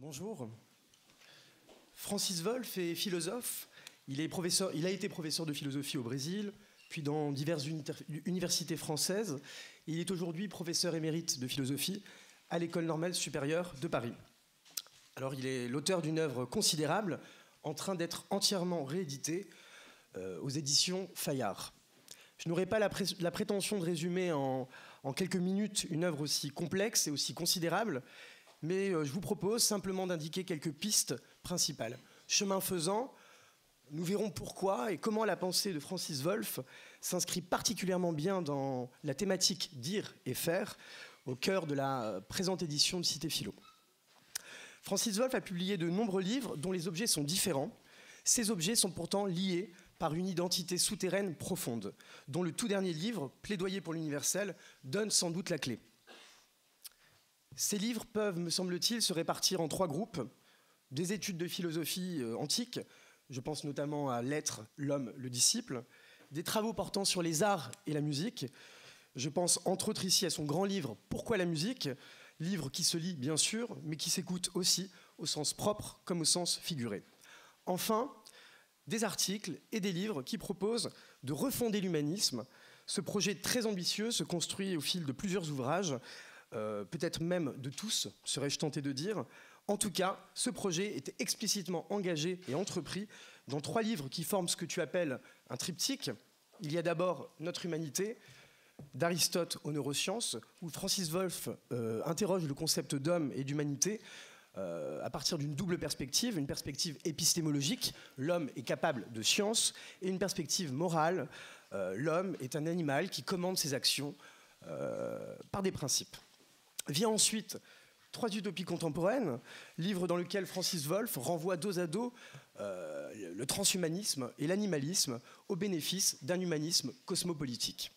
Bonjour. Francis Wolff est philosophe. Il a été professeur de philosophie au Brésil, puis dans diverses universités françaises. Et il est aujourd'hui professeur émérite de philosophie à l'École normale supérieure de Paris. Alors, il est l'auteur d'une œuvre considérable, en train d'être entièrement rééditée aux éditions Fayard. Je n'aurai pas la prétention de résumer en quelques minutes une œuvre aussi complexe et aussi considérable, mais je vous propose simplement d'indiquer quelques pistes principales. Chemin faisant, nous verrons pourquoi et comment la pensée de Francis Wolff s'inscrit particulièrement bien dans la thématique dire et faire, au cœur de la présente édition de Cité Philo. Francis Wolff a publié de nombreux livres dont les objets sont différents. Ces objets sont pourtant liés par une identité souterraine profonde, dont le tout dernier livre, Plaidoyer pour l'universel, donne sans doute la clé. Ces livres peuvent, me semble-t-il, se répartir en trois groupes. Des études de philosophie antique, je pense notamment à L'être, l'homme, le disciple. Des travaux portant sur les arts et la musique. Je pense entre autres ici à son grand livre Pourquoi la musique ? Livre qui se lit bien sûr, mais qui s'écoute aussi au sens propre comme au sens figuré. Enfin, des articles et des livres qui proposent de refonder l'humanisme. Ce projet très ambitieux se construit au fil de plusieurs ouvrages, peut-être même de tous, serais-je tenté de dire. En tout cas, ce projet était explicitement engagé et entrepris dans trois livres qui forment ce que tu appelles un triptyque. Il y a d'abord Notre humanité, d'Aristote aux neurosciences, où Francis Wolff interroge le concept d'homme et d'humanité à partir d'une double perspective, une perspective épistémologique, l'homme est capable de science, et une perspective morale, l'homme est un animal qui commande ses actions par des principes. Vient ensuite Trois utopies contemporaines, livre dans lequel Francis Wolff renvoie dos à dos le transhumanisme et l'animalisme au bénéfice d'un humanisme cosmopolitique.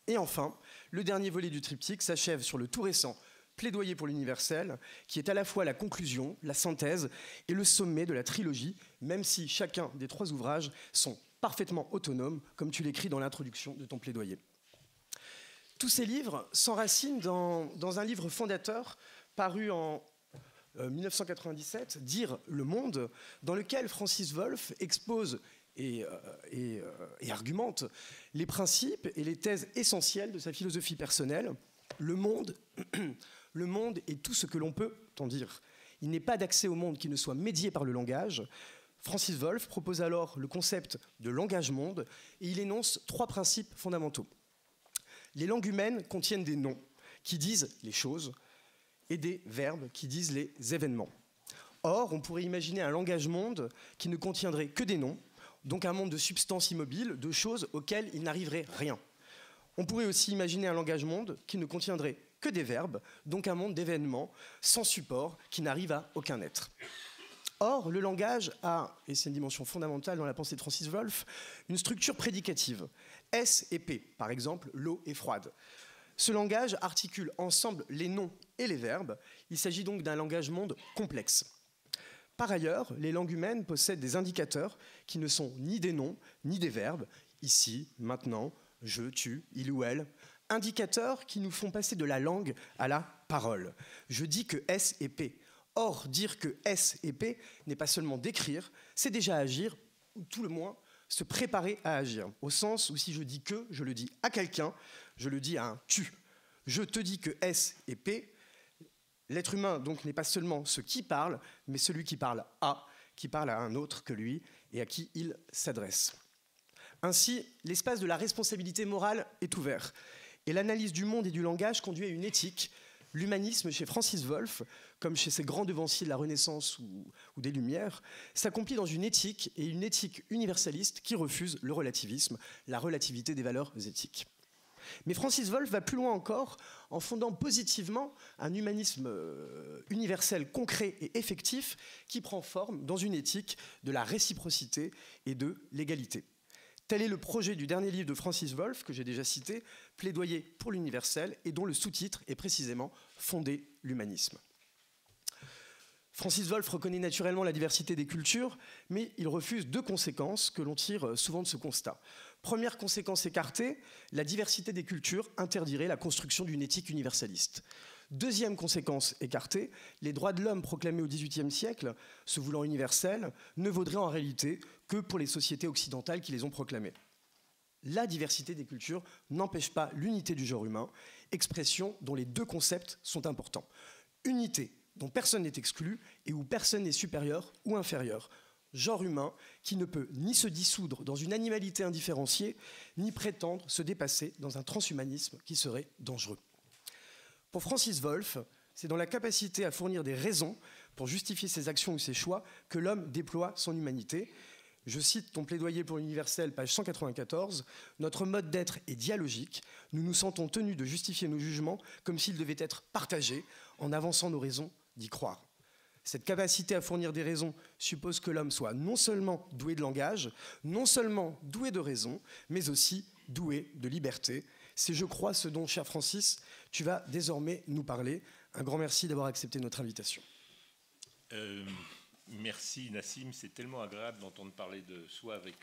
Et enfin, le dernier volet du triptyque s'achève sur le tout récent Plaidoyer pour l'universel, qui est à la fois la conclusion, la synthèse et le sommet de la trilogie, même si chacun des trois ouvrages sont parfaitement autonomes, comme tu l'écris dans l'introduction de ton plaidoyer. Tous ces livres s'enracinent dans un livre fondateur paru en 1997, Dire le monde, dans lequel Francis Wolff expose et argumente les principes et les thèses essentielles de sa philosophie personnelle. Le monde est tout ce que l'on peut en dire. Il n'est pas d'accès au monde qui ne soit médié par le langage. Francis Wolff propose alors le concept de langage-monde et il énonce trois principes fondamentaux. Les langues humaines contiennent des noms qui disent les choses et des verbes qui disent les événements. Or, on pourrait imaginer un langage-monde qui ne contiendrait que des noms, donc un monde de substances immobiles, de choses auxquelles il n'arriverait rien. On pourrait aussi imaginer un langage-monde qui ne contiendrait que des verbes, donc un monde d'événements sans support qui n'arrive à aucun être. Or, le langage a, et c'est une dimension fondamentale dans la pensée de Francis Wolff, une structure prédicative. S et P, par exemple, l'eau est froide. Ce langage articule ensemble les noms et les verbes. Il s'agit donc d'un langage-monde complexe. Par ailleurs, les langues humaines possèdent des indicateurs qui ne sont ni des noms, ni des verbes. Ici, maintenant, je, tu, il ou elle. Indicateurs qui nous font passer de la langue à la parole. Je dis que S et P. Or, dire que S et P n'est pas seulement décrire, c'est déjà agir, ou tout le moins se préparer à agir. Au sens où si je dis que, je le dis à quelqu'un, je le dis à un tu. Je te dis que S et P, l'être humain donc n'est pas seulement ce qui parle, mais celui qui parle à un autre que lui et à qui il s'adresse. Ainsi, l'espace de la responsabilité morale est ouvert. Et l'analyse du monde et du langage conduit à une éthique. L'humanisme, chez Francis Wolff, comme chez ses grands devanciers de la Renaissance ou des Lumières, s'accomplit dans une éthique, et une éthique universaliste qui refuse le relativisme, la relativité des valeurs éthiques. Mais Francis Wolff va plus loin encore en fondant positivement un humanisme universel concret et effectif qui prend forme dans une éthique de la réciprocité et de l'égalité. Tel est le projet du dernier livre de Francis Wolff, que j'ai déjà cité, Plaidoyer pour l'universel, et dont le sous-titre est précisément Fonder l'humanisme. Francis Wolff reconnaît naturellement la diversité des cultures, mais il refuse deux conséquences que l'on tire souvent de ce constat. Première conséquence écartée, la diversité des cultures interdirait la construction d'une éthique universaliste. Deuxième conséquence écartée, les droits de l'homme proclamés au XVIIIe siècle, se voulant universels, ne vaudraient en réalité que pour les sociétés occidentales qui les ont proclamés. La diversité des cultures n'empêche pas l'unité du genre humain, expression dont les deux concepts sont importants. Unité dont personne n'est exclu et où personne n'est supérieur ou inférieur. Genre humain qui ne peut ni se dissoudre dans une animalité indifférenciée, ni prétendre se dépasser dans un transhumanisme qui serait dangereux. Pour Francis Wolff, c'est dans la capacité à fournir des raisons pour justifier ses actions ou ses choix que l'homme déploie son humanité. Je cite ton plaidoyer pour l'universel, page 194. « Notre mode d'être est dialogique. Nous nous sentons tenus de justifier nos jugements comme s'ils devaient être partagés en avançant nos raisons d'y croire. » Cette capacité à fournir des raisons suppose que l'homme soit non seulement doué de langage, non seulement doué de raison, mais aussi doué de liberté. C'est, je crois, ce dont, cher Francis, tu vas désormais nous parler. Un grand merci d'avoir accepté notre invitation. Merci Nassim, c'est tellement agréable d'entendre parler de soi avec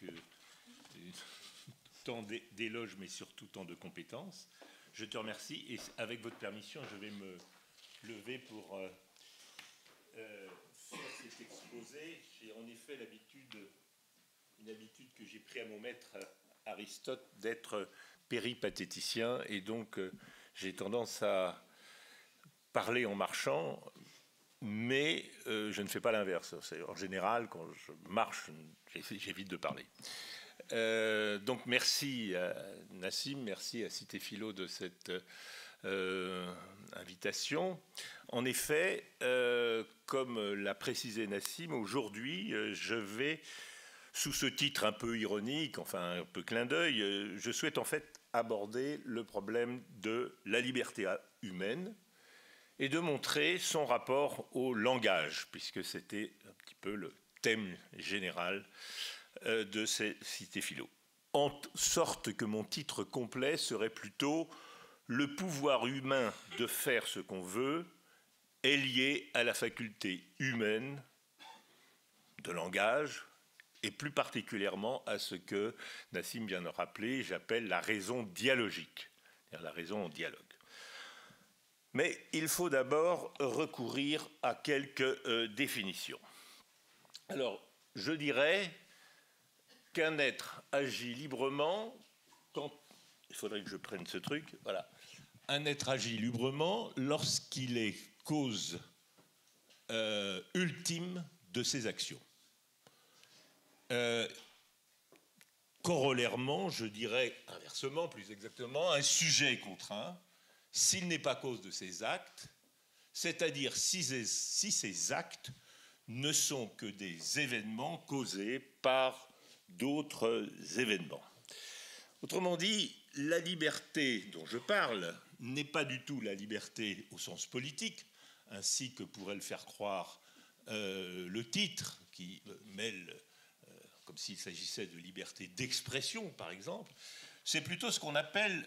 tant d'éloges, mais surtout tant de compétences. Je te remercie et avec votre permission, je vais me lever pour faire cet exposé. J'ai en effet une habitude que j'ai pris à mon maître Aristote d'être péripatéticien et donc j'ai tendance à parler en marchant, mais je ne fais pas l'inverse. En général, quand je marche, j'évite de parler. Donc merci à Nassim, merci à Cité Philo de cette invitation. En effet, comme l'a précisé Nassim, aujourd'hui, je vais, sous ce titre un peu ironique, enfin un peu clin d'œil, je souhaite en fait aborder le problème de la liberté humaine et de montrer son rapport au langage, puisque c'était un petit peu le thème général de ces cités philo. En sorte que mon titre complet serait plutôt « Le pouvoir humain de faire ce qu'on veut est lié à la faculté humaine de langage, et plus particulièrement à ce que Nassim vient de rappeler, j'appelle la raison dialogique, c'est-à-dire la raison en dialogue. » Mais il faut d'abord recourir à quelques définitions. Alors, je dirais qu'un être agit librement quand... Il faudrait que je prenne ce truc. Voilà. Un être agit librement lorsqu'il est cause ultime de ses actions. Corollairement, je dirais inversement, plus exactement, un sujet est contraint s'il n'est pas cause de ses actes, c'est-à-dire si ces actes ne sont que des événements causés par d'autres événements. Autrement dit, la liberté dont je parle n'est pas du tout la liberté au sens politique, ainsi que pourrait le faire croire le titre qui mêle, comme s'il s'agissait de liberté d'expression, par exemple. C'est plutôt ce qu'on appelle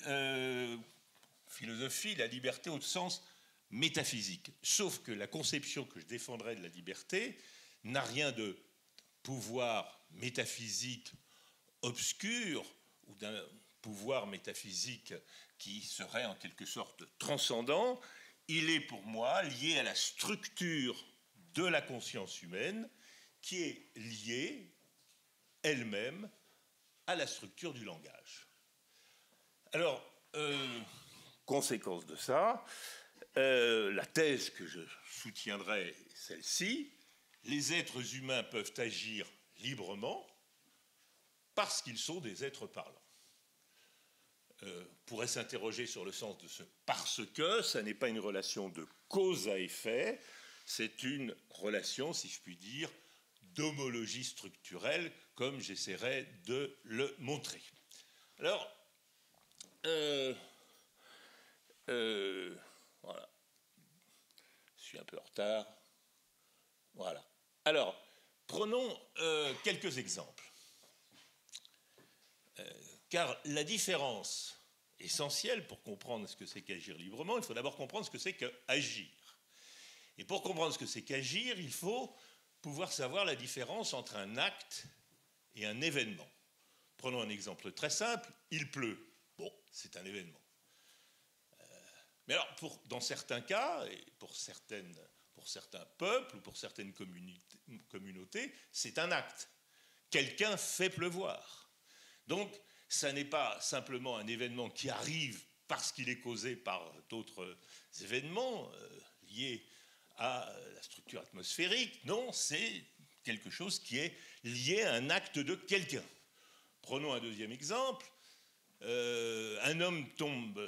philosophie, la liberté au sens métaphysique. Sauf que la conception que je défendrai de la liberté n'a rien de pouvoir métaphysique obscur ou d'un pouvoir métaphysique qui serait en quelque sorte transcendant. Il est pour moi lié à la structure de la conscience humaine qui est liée elle-même à la structure du langage. Alors, conséquence de ça, la thèse que je soutiendrai est celle-ci. Les êtres humains peuvent agir librement parce qu'ils sont des êtres parlants. Pourrait s'interroger sur le sens de ce parce que, ça n'est pas une relation de cause à effet, c'est une relation, si je puis dire, d'homologie structurelle, comme j'essaierai de le montrer. Alors, voilà. Je suis un peu en retard. Voilà. Alors, prenons quelques exemples. Car la différence essentielle pour comprendre ce que c'est qu'agir librement, il faut d'abord comprendre ce que c'est qu'agir. Et pour comprendre ce que c'est qu'agir, il faut pouvoir savoir la différence entre un acte et un événement. Prenons un exemple très simple, il pleut. Bon, c'est un événement. Mais alors, dans certains cas, et pour certains peuples ou pour certaines communautés, c'est un acte. Quelqu'un fait pleuvoir. Donc, ça n'est pas simplement un événement qui arrive parce qu'il est causé par d'autres événements liés à la structure atmosphérique. Non, c'est quelque chose qui est lié à un acte de quelqu'un. Prenons un deuxième exemple. Un homme tombe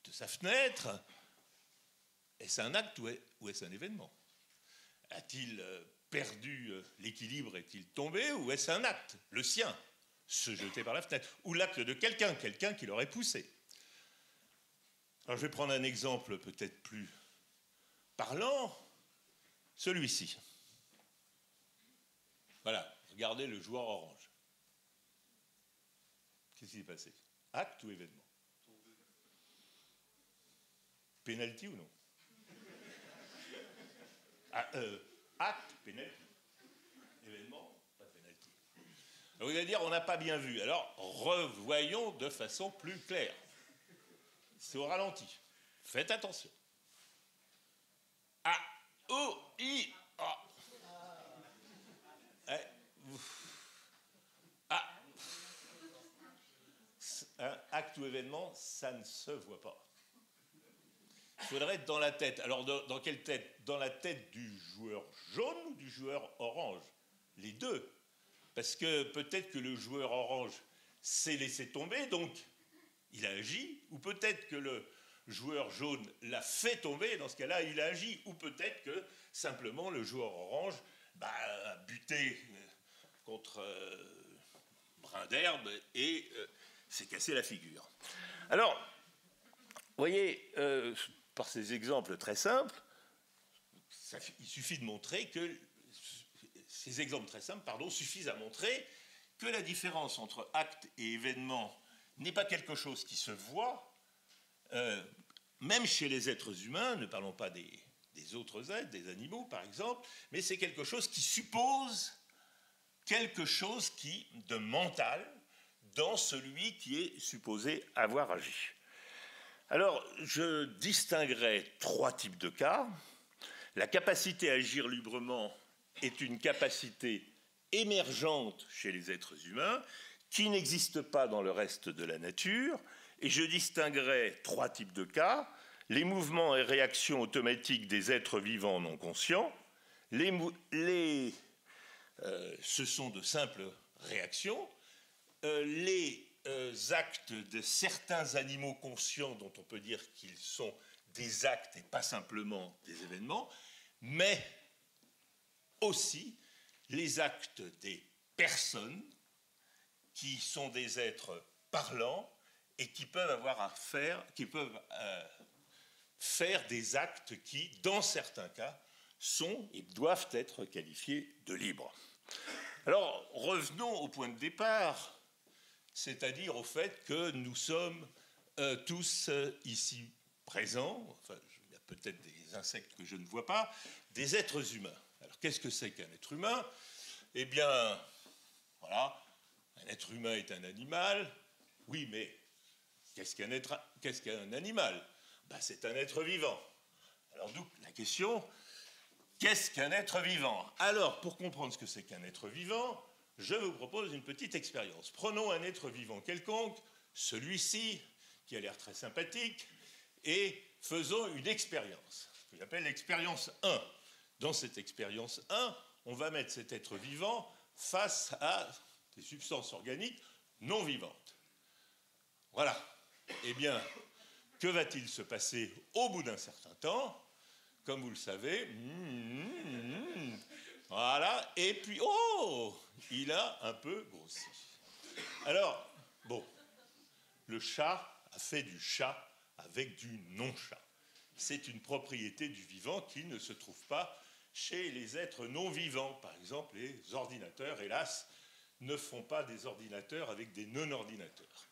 de sa fenêtre. Est-ce un acte ou est-ce un événement? A-t-il perdu l'équilibre? Est-il tombé? Ou est-ce un acte, le sien, se jeter par la fenêtre? Ou l'acte de quelqu'un qui l'aurait poussé? Alors je vais prendre un exemple peut-être plus parlant, celui-ci. Voilà, regardez le joueur orange. Qu'est-ce qui s'est passé? Acte ou événement? Penalty ou non? Acte, penalty. Événement, pas penalty. Alors, vous allez dire, on n'a pas bien vu. Alors, revoyons de façon plus claire. C'est au ralenti. Faites attention. A, O, I, A. Acte ou événement, ça ne se voit pas. Il faudrait être dans la tête. Alors, dans quelle tête? Dans la tête du joueur jaune ou du joueur orange? Les deux. Parce que peut-être que le joueur orange s'est laissé tomber, donc il a agi, ou peut-être que le joueur jaune l'a fait tomber, et dans ce cas-là, il a agi, ou peut-être que simplement le joueur orange a buté contre brin d'herbe et s'est cassé la figure. Alors, vous voyez, par ces exemples très simples, il suffit de montrer que ces exemples très simples, suffisent à montrer que la différence entre acte et événement n'est pas quelque chose qui se voit, même chez les êtres humains, ne parlons pas des autres êtres, des animaux par exemple, mais c'est quelque chose qui suppose quelque chose de mental dans celui qui est supposé avoir agi. Alors, je distinguerai 3 types de cas. La capacité à agir librement est une capacité émergente chez les êtres humains qui n'existe pas dans le reste de la nature. Et je distinguerai 3 types de cas. Les mouvements et réactions automatiques des êtres vivants non conscients. Ce sont de simples réactions. Les actes de certains animaux conscients dont on peut dire qu'ils sont des actes et pas simplement des événements, mais aussi les actes des personnes qui sont des êtres parlants et qui peuvent faire des actes qui, dans certains cas, sont et doivent être qualifiés de libres. Alors, revenons au point de départ, c'est-à-dire au fait que nous sommes tous ici présents, enfin, il y a peut-être des insectes que je ne vois pas, des êtres humains. Alors, qu'est-ce que c'est qu'un être humain? Eh bien, voilà, un être humain est un animal. Oui, mais qu'est-ce qu'un animal? C'est un être vivant. Alors, d'où la question, qu'est-ce qu'un être vivant? Alors, pour comprendre ce que c'est qu'un être vivant, je vous propose une petite expérience. Prenons un être vivant quelconque, celui-ci, qui a l'air très sympathique, et faisons une expérience, ce que j'appelle l'expérience 1. Dans cette expérience 1, on va mettre cet être vivant face à des substances organiques non vivantes. Voilà. Eh bien, que va-t-il se passer au bout d'un certain temps? Comme vous le savez, voilà, et puis, il a un peu grossi. Alors, bon, le chat a fait du chat avec du non-chat. C'est une propriété du vivant qui ne se trouve pas chez les êtres non vivants. Par exemple, les ordinateurs, hélas, ne font pas des ordinateurs avec des non-ordinateurs.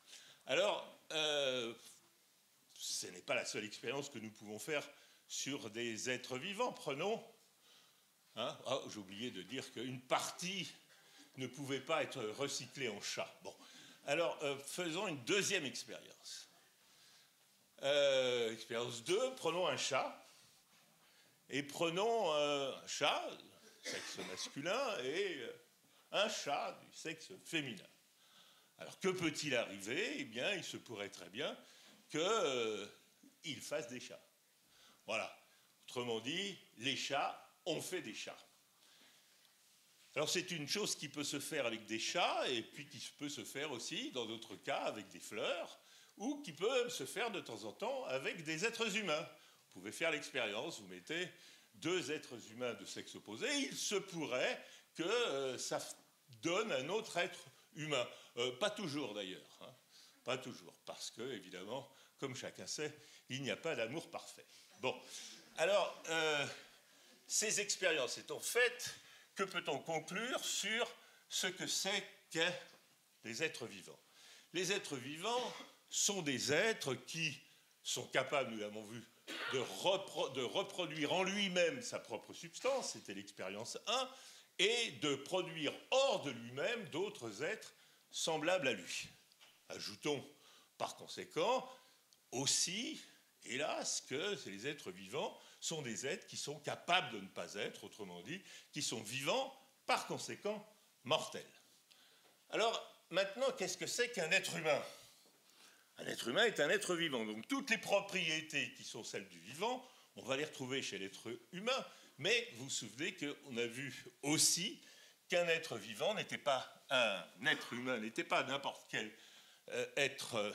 Alors, ce n'est pas la seule expérience que nous pouvons faire sur des êtres vivants. Prenons, j'ai oublié de dire qu'une partie ne pouvait pas être recyclée en chat. Bon, alors faisons une deuxième expérience. Expérience 2, prenons un chat. Et prenons un chat, sexe masculin, et un chat du sexe féminin. Alors, que peut-il arriver? Eh bien, il se pourrait très bien qu'il fasse des chats. Voilà. Autrement dit, les chats ont fait des chats. Alors, c'est une chose qui peut se faire avec des chats, et puis qui peut se faire aussi, dans d'autres cas, avec des fleurs, ou qui peut se faire de temps en temps avec des êtres humains. Vous pouvez faire l'expérience, vous mettez 2 êtres humains de sexe opposé, il se pourrait que ça donne un autre être humain. Pas toujours d'ailleurs, hein. Pas toujours, parce que, évidemment, comme chacun sait, il n'y a pas d'amour parfait. Bon, alors, ces expériences étant faites, que peut-on conclure sur ce que c'est que les êtres vivants? Les êtres vivants sont des êtres qui sont capables, nous l'avons vu, de reproduire en lui-même sa propre substance, c'était l'expérience 1, et de produire hors de lui-même d'autres êtres semblables à lui. Ajoutons par conséquent aussi, hélas, que les êtres vivants sont des êtres qui sont capables de ne pas être, autrement dit, qui sont vivants, par conséquent mortels. Alors, maintenant, qu'est-ce que c'est qu'un être humain? Un être humain est un être vivant. Donc toutes les propriétés qui sont celles du vivant, on va les retrouver chez l'être humain. Mais vous vous souvenez qu'on a vu aussi qu'un être vivant n'était pas un être humain, n'était pas n'importe quel être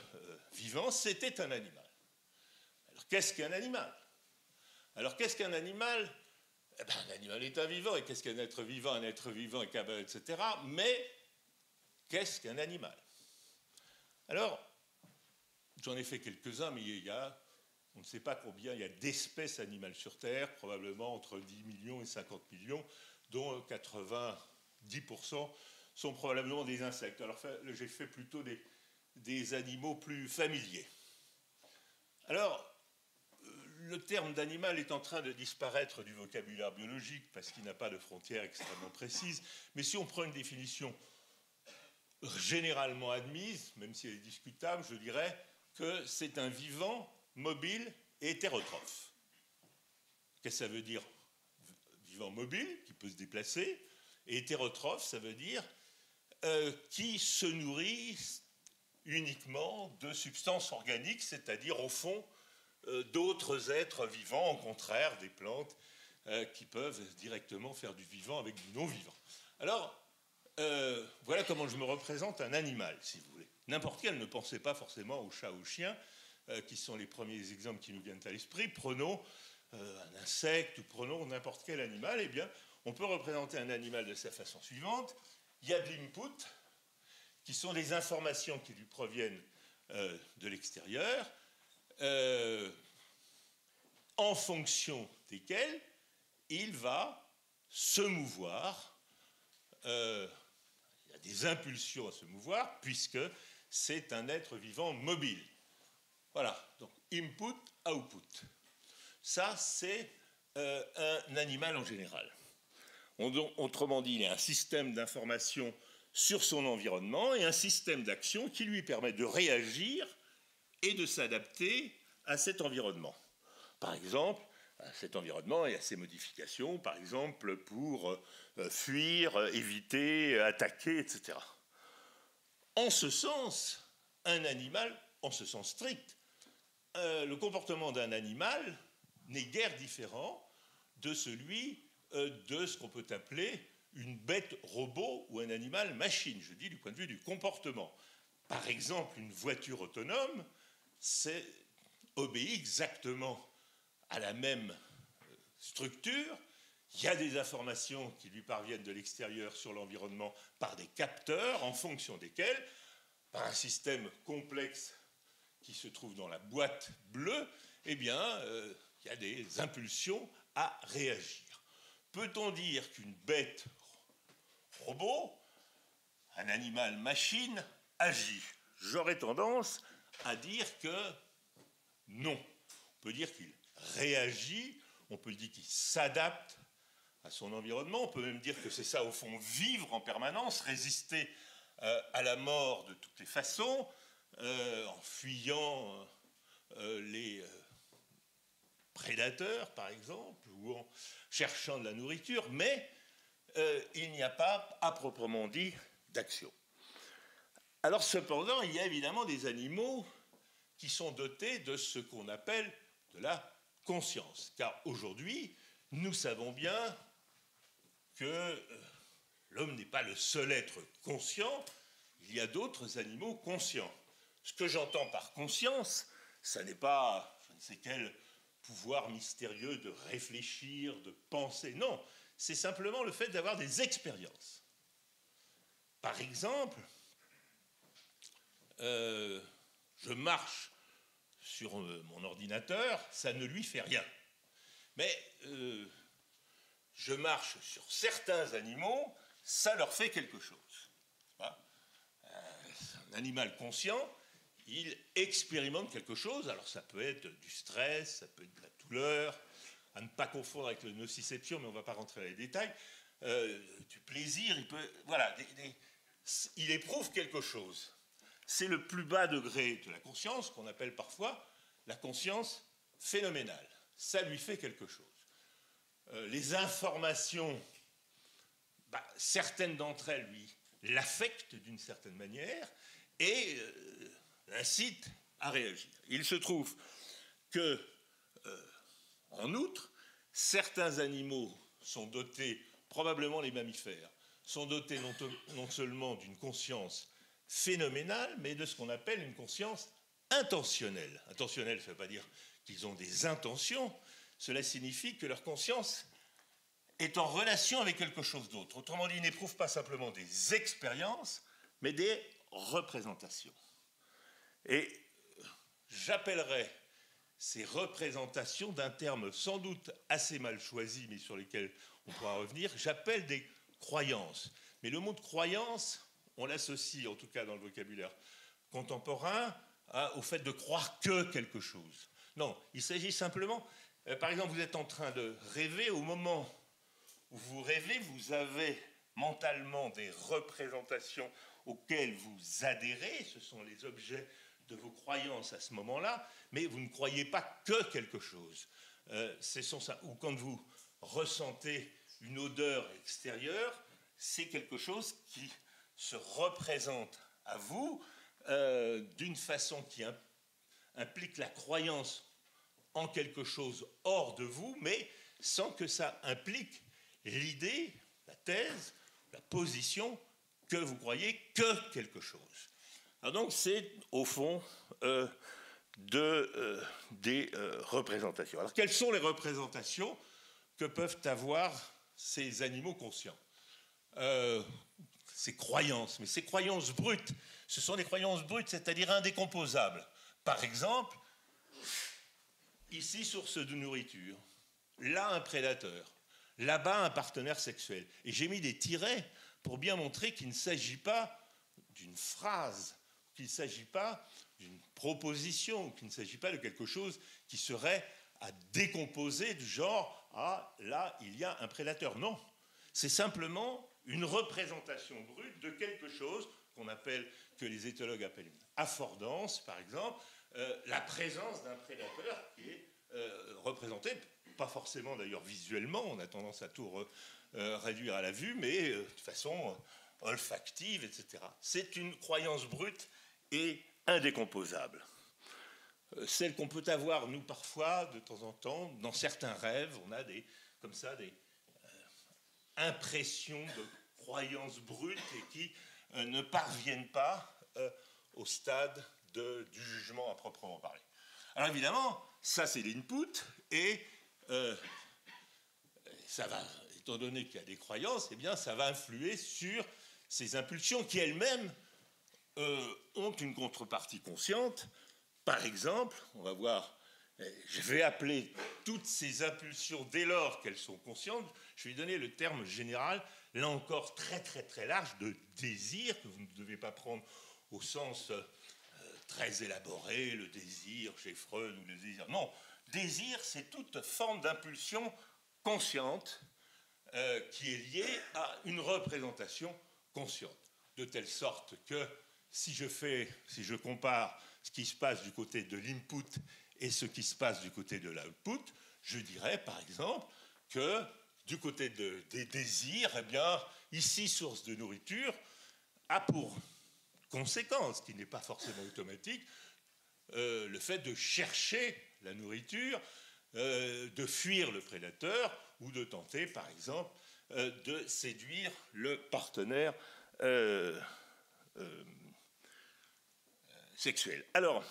vivant, c'était un animal. Alors qu'est-ce qu'un animal? Alors qu'est-ce qu'un animal? Eh bien, un animal est un vivant. Et qu'est-ce qu'un être vivant? Un être vivant est capable, etc. Mais qu'est-ce qu'un animal? Alors, j'en ai fait quelques-uns, mais on ne sait pas combien il y a d'espèces animales sur Terre, probablement entre 10 millions et 50 millions, dont 90% sont probablement des insectes. Alors j'ai fait plutôt des animaux plus familiers. Alors, le terme d'animal est en train de disparaître du vocabulaire biologique parce qu'il n'a pas de frontières extrêmement précises, mais si on prend une définition généralement admise, même si elle est discutable, je dirais que c'est un vivant, mobile et hétérotrophe. Qu'est-ce que ça veut dire? Vivant mobile, qui peut se déplacer, et hétérotrophe, ça veut dire qui se nourrit uniquement de substances organiques, c'est-à-dire au fond d'autres êtres vivants, au contraire des plantes qui peuvent directement faire du vivant avec du non-vivant. Alors, voilà comment je me représente un animal, si vous voulez. N'importe quel, ne pensez pas forcément au chat ou au chien, qui sont les premiers exemples qui nous viennent à l'esprit. Prenons un insecte ou prenons n'importe quel animal. Eh bien, on peut représenter un animal de sa façon suivante. Il y a de l'input, qui sont des informations qui lui proviennent de l'extérieur, en fonction desquelles il va se mouvoir. Il y a des impulsions à se mouvoir, puisque c'est un être vivant mobile. Voilà, donc input, output. Ça, c'est un animal en général. Autrement dit, il y a un système d'information sur son environnement et un système d'action qui lui permet de réagir et de s'adapter à cet environnement. Par exemple, cet environnement et à ses modifications, par exemple pour fuir, éviter, attaquer, etc. En ce sens, un animal, en ce sens strict, le comportement d'un animal n'est guère différent de celui de ce qu'on peut appeler une bête robot ou un animal machine, je dis du point de vue du comportement. Par exemple, une voiture autonome obéit exactement à la même structure. Il y a des informations qui lui parviennent de l'extérieur sur l'environnement par des capteurs en fonction desquels, par un système complexe qui se trouve dans la boîte bleue, eh bien, il y a des impulsions à réagir. Peut-on dire qu'une bête robot, un animal machine, agit? J'aurais tendance à dire que non. On peut dire qu'il réagit, on peut dire qu'il s'adapte à son environnement, on peut même dire que c'est ça, au fond, vivre en permanence, résister à la mort de toutes les façons, en fuyant les prédateurs, par exemple, ou en cherchant de la nourriture, mais il n'y a pas, à proprement dit, d'action. Alors cependant, il y a évidemment des animaux qui sont dotés de ce qu'on appelle de la conscience. Car aujourd'hui, nous savons bien que l'homme n'est pas le seul être conscient, il y a d'autres animaux conscients. Ce que j'entends par conscience, ça n'est pas je ne sais quel pouvoir mystérieux de réfléchir, de penser, non, c'est simplement le fait d'avoir des expériences. Par exemple, je marche sur mon ordinateur, ça ne lui fait rien. Mais je marche sur certains animaux, ça leur fait quelque chose. Un animal conscient, il expérimente quelque chose, alors ça peut être du stress, ça peut être de la douleur, à ne pas confondre avec le nociception, mais on ne va pas rentrer dans les détails, du plaisir, il éprouve quelque chose. C'est le plus bas degré de la conscience, qu'on appelle parfois la conscience phénoménale. Ça lui fait quelque chose. Les informations, certaines d'entre elles lui l'affectent d'une certaine manière et l'incitent à réagir. Il se trouve que, en outre, certains animaux sont dotés, probablement les mammifères, sont dotés non seulement d'une conscience phénoménale, mais de ce qu'on appelle une conscience intentionnelle. Intentionnelle, ça ne veut pas dire qu'ils ont des intentions, cela signifie que leur conscience est en relation avec quelque chose d'autre. Autrement dit, ils n'éprouvent pas simplement des expériences, mais des représentations. Et j'appellerais ces représentations d'un terme sans doute assez mal choisi, mais sur lequel on pourra revenir, j'appelle des croyances. Mais le mot de croyance, on l'associe, en tout cas dans le vocabulaire contemporain, au fait de croire que quelque chose. Non, il s'agit simplement, par exemple, vous êtes en train de rêver, au moment où vous rêvez, vous avez mentalement des représentations auxquelles vous adhérez, ce sont les objets de vos croyances à ce moment-là, mais vous ne croyez pas que quelque chose. Ou quand vous ressentez une odeur extérieure, c'est quelque chose qui se représente à vous d'une façon qui implique la croyance en quelque chose hors de vous, mais sans que ça implique l'idée, la thèse, la position que vous croyez que quelque chose. Alors donc c'est au fond des représentations. Alors quelles sont les représentations que peuvent avoir ces animaux conscients? Ces croyances, mais ces croyances brutes, ce sont des croyances brutes, c'est-à-dire indécomposables. Par exemple, ici, source de nourriture, là, un prédateur, là-bas, un partenaire sexuel. Et j'ai mis des tirets pour bien montrer qu'il ne s'agit pas d'une phrase, qu'il ne s'agit pas d'une proposition, qu'il ne s'agit pas de quelque chose qui serait à décomposer du genre « Ah, là, il y a un prédateur ». Non, c'est simplement une représentation brute de quelque chose que les éthologues appellent une affordance, par exemple, la présence d'un prédateur qui est représenté, pas forcément d'ailleurs visuellement, on a tendance à tout réduire à la vue, mais de façon olfactive, etc. C'est une croyance brute et indécomposable. Celle qu'on peut avoir, nous, parfois, de temps en temps, dans certains rêves, on a des impressions de croyances brutes et qui ne parviennent pas au stade du jugement à proprement parler. Alors évidemment, ça c'est l'input et ça va, étant donné qu'il y a des croyances, eh bien ça va influer sur ces impulsions qui elles-mêmes ont une contrepartie consciente. Par exemple, on va voir, je vais appeler toutes ces impulsions dès lors qu'elles sont conscientes, je vais donner le terme général, là encore très très très large, de désir, que vous ne devez pas prendre au sens très élaboré, le désir chez Freud ou le désir. Non, désir, c'est toute forme d'impulsion consciente qui est liée à une représentation consciente, de telle sorte que si je compare ce qui se passe du côté de l'input et ce qui se passe du côté de l'output, je dirais par exemple que du côté des désirs, eh bien, ici, source de nourriture, a pour conséquence, qui n'est pas forcément automatique, le fait de chercher la nourriture, de fuir le prédateur ou de tenter, par exemple, de séduire le partenaire sexuel. Alors,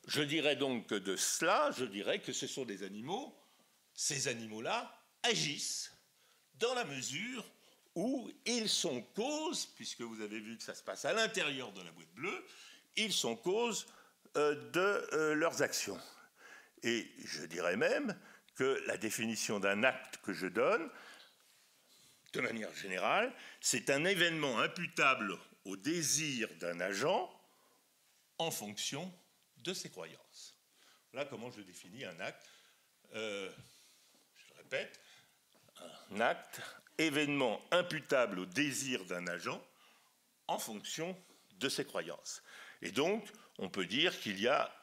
je dirais donc que de cela, je dirais que ce sont des animaux, ces animaux-là agissent dans la mesure où ils sont cause, puisque vous avez vu que ça se passe à l'intérieur de la boîte bleue, ils sont cause de leurs actions. Et je dirais même que la définition d'un acte que je donne, de manière générale, c'est un événement imputable au désir d'un agent en fonction de ses croyances. Voilà comment je définis un acte. Je le répète, un acte, événement imputable au désir d'un agent en fonction de ses croyances. Et donc, on peut dire qu'il y a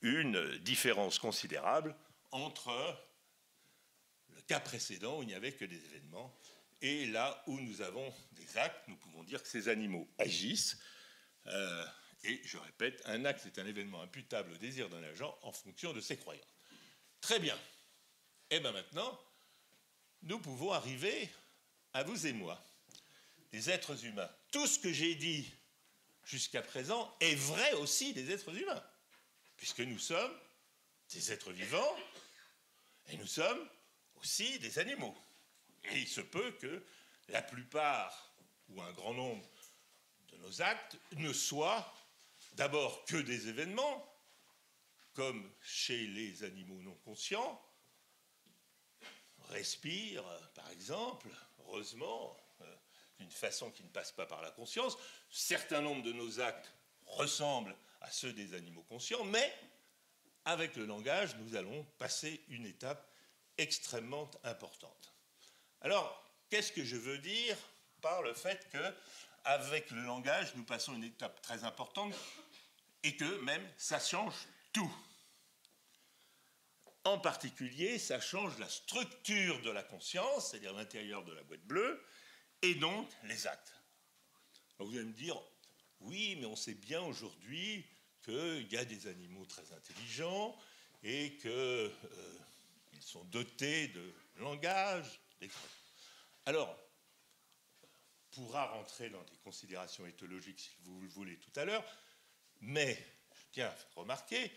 une différence considérable entre le cas précédent où il n'y avait que des événements et là où nous avons des actes. Nous pouvons dire que ces animaux agissent. Et je répète, un acte est un événement imputable au désir d'un agent en fonction de ses croyances. Très bien. Et bien maintenant, nous pouvons arriver à vous et moi, les êtres humains. Tout ce que j'ai dit jusqu'à présent est vrai aussi des êtres humains, puisque nous sommes des êtres vivants et nous sommes aussi des animaux. Et il se peut que la plupart ou un grand nombre de nos actes ne soient d'abord que des événements, comme chez les animaux non conscients, respire, par exemple, heureusement, d'une façon qui ne passe pas par la conscience. Certain nombre de nos actes ressemblent à ceux des animaux conscients, mais avec le langage, nous allons passer une étape extrêmement importante. Alors, qu'est-ce que je veux dire par le fait qu'avec le langage, nous passons une étape très importante et que même ça change tout? En particulier, ça change la structure de la conscience, c'est-à-dire l'intérieur de la boîte bleue, et donc les actes. Alors vous allez me dire, oui, mais on sait bien aujourd'hui qu'il y a des animaux très intelligents et qu'ils sont dotés de langage. Alors, on pourra rentrer dans des considérations éthologiques si vous le voulez tout à l'heure, mais je tiens à faire remarquer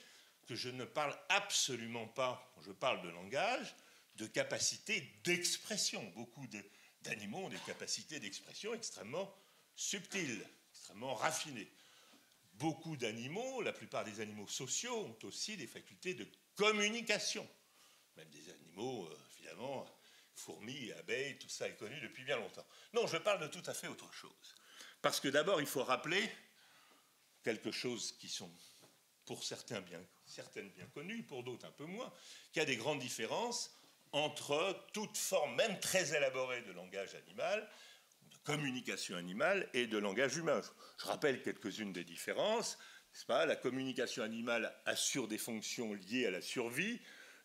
que je ne parle absolument pas, quand je parle de langage, de capacité d'expression. Beaucoup d'animaux ont des capacités d'expression extrêmement subtiles, extrêmement raffinées. Beaucoup d'animaux, la plupart des animaux sociaux, ont aussi des facultés de communication. Même des animaux, évidemment, fourmis, abeilles, tout ça est connu depuis bien longtemps. Non, je parle de tout à fait autre chose. Parce que d'abord, il faut rappeler quelque chose qui sont, pour certaines bien connues, pour d'autres un peu moins, qu'il y a des grandes différences entre toute forme, même très élaborée, de langage animal, de communication animale et de langage humain. Je rappelle quelques-unes des différences. N'est-ce pas ? La communication animale assure des fonctions liées à la survie,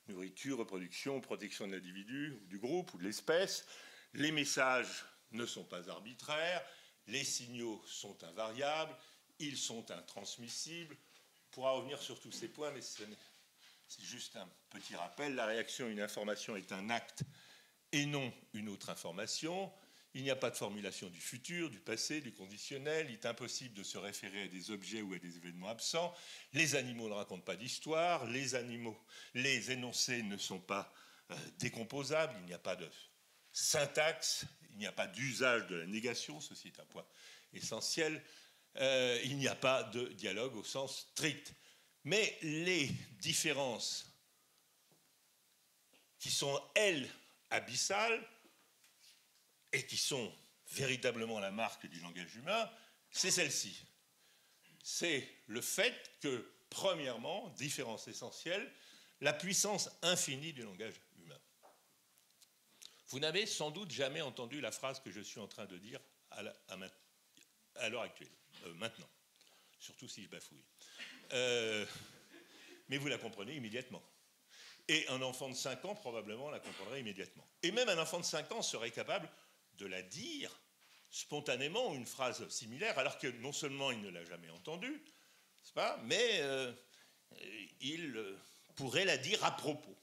nourriture, reproduction, protection de l'individu, du groupe ou de l'espèce. Les messages ne sont pas arbitraires, les signaux sont invariables, ils sont intransmissibles. On pourra revenir sur tous ces points, mais c'est juste un petit rappel. La réaction à une information est un acte et non une autre information. Il n'y a pas de formulation du futur, du passé, du conditionnel. Il est impossible de se référer à des objets ou à des événements absents. Les animaux ne racontent pas d'histoire. Les énoncés ne sont pas décomposables. Il n'y a pas de syntaxe. Il n'y a pas d'usage de la négation. Ceci est un point essentiel. Il n'y a pas de dialogue au sens strict. Mais les différences qui sont, elles, abyssales, et qui sont véritablement la marque du langage humain, c'est celle-ci. C'est le fait que, premièrement, différence essentielle, la puissance infinie du langage humain. Vous n'avez sans doute jamais entendu la phrase que je suis en train de dire à l'heure actuelle, maintenant. surtout si je bafouille. Mais vous la comprenez immédiatement. Et un enfant de 5 ans, probablement, la comprendrait immédiatement. Et même un enfant de 5 ans serait capable de la dire spontanément, une phrase similaire, alors que non seulement il ne l'a jamais entendue, n'est-ce pas, mais il pourrait la dire à propos.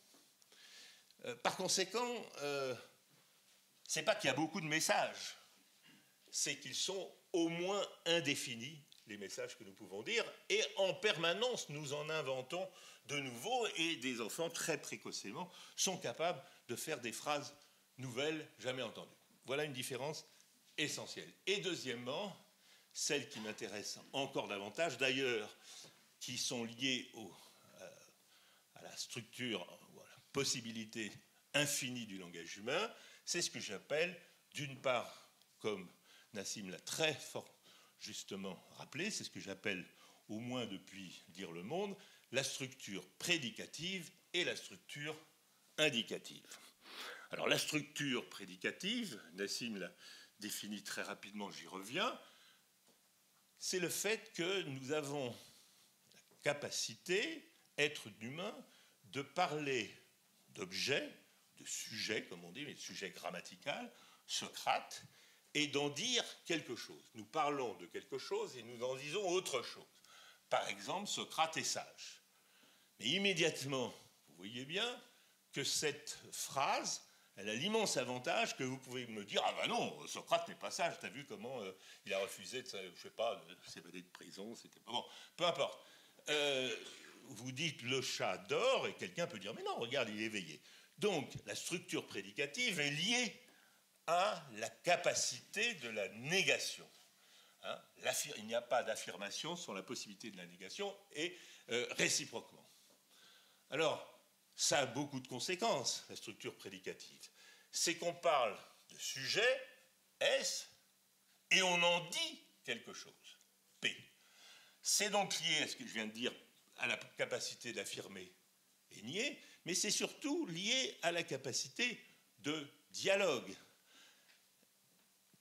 Par conséquent, ce n'est pas qu'il y a beaucoup de messages, c'est qu'ils sont au moins indéfinis, les messages que nous pouvons dire, et en permanence, nous en inventons de nouveaux, et des enfants, très précocement, sont capables de faire des phrases nouvelles, jamais entendues. Voilà une différence essentielle. Et deuxièmement, celle qui m'intéresse encore davantage, d'ailleurs, qui sont liées à la structure, ou à la possibilité infinie du langage humain, c'est ce que j'appelle, d'une part, comme Nassim l'a très fort justement rappelé, c'est ce que j'appelle, au moins depuis Dire le Monde, la structure prédicative et la structure indicative. Alors la structure prédicative, Nassim l'a définie très rapidement, j'y reviens, c'est le fait que nous avons la capacité, être humain, de parler d'objets, de sujets, comme on dit, mais de sujets grammaticaux, Socrate, et d'en dire quelque chose. Nous parlons de quelque chose et nous en disons autre chose. Par exemple, Socrate est sage. Mais immédiatement, vous voyez bien que cette phrase, elle a l'immense avantage que vous pouvez me dire « Ah ben non, Socrate n'est pas sage, t'as vu comment il a refusé de, je sais pas, de s'évader de prison, c'était pas bon. » Peu importe. Vous dites « le chat dort » et quelqu'un peut dire « Mais non, regarde, il est éveillé. » Donc, la structure prédicative est liée à la capacité de la négation. Hein, il n'y a pas d'affirmation sans la possibilité de la négation et réciproquement. Alors, ça a beaucoup de conséquences, la structure prédicative. C'est qu'on parle de sujet, S, et on en dit quelque chose, P. C'est donc lié à ce que je viens de dire, à la capacité d'affirmer et nier, mais c'est surtout lié à la capacité de dialogue.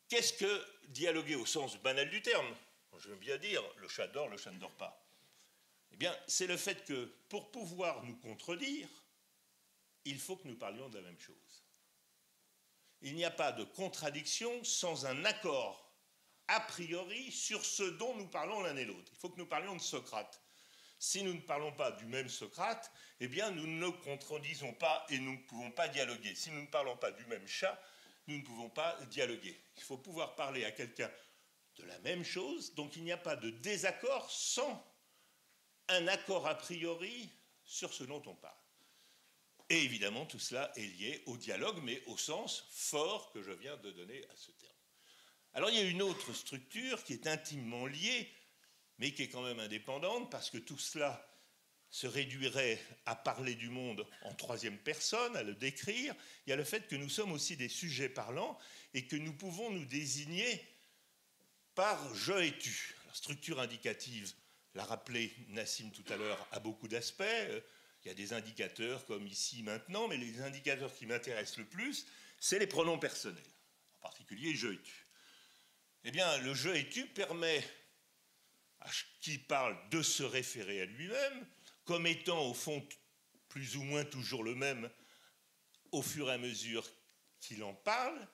Qu'est-ce que dialoguer au sens banal du terme? Je veux bien dire, le chat dort, le chat ne dort pas. Eh bien, c'est le fait que, pour pouvoir nous contredire, il faut que nous parlions de la même chose. Il n'y a pas de contradiction sans un accord a priori sur ce dont nous parlons l'un et l'autre. Il faut que nous parlions de Socrate. Si nous ne parlons pas du même Socrate, eh bien, nous ne contredisons pas et nous ne pouvons pas dialoguer. Si nous ne parlons pas du même chat, nous ne pouvons pas dialoguer. Il faut pouvoir parler à quelqu'un de la même chose, donc il n'y a pas de désaccord sans un accord a priori sur ce dont on parle. Et évidemment, tout cela est lié au dialogue, mais au sens fort que je viens de donner à ce terme. Alors il y a une autre structure qui est intimement liée, mais qui est quand même indépendante, parce que tout cela se réduirait à parler du monde en troisième personne, à le décrire. Il y a le fait que nous sommes aussi des sujets parlants et que nous pouvons nous désigner par je et tu. La structure indicative, l'a rappelé Nassim tout à l'heure, a beaucoup d'aspects. Il y a des indicateurs comme ici, maintenant, mais les indicateurs qui m'intéressent le plus, c'est les pronoms personnels, en particulier je et tu. Eh bien, le je et tu permet à qui parle de se référer à lui-même, comme étant au fond plus ou moins toujours le même au fur et à mesure qu'il en parle,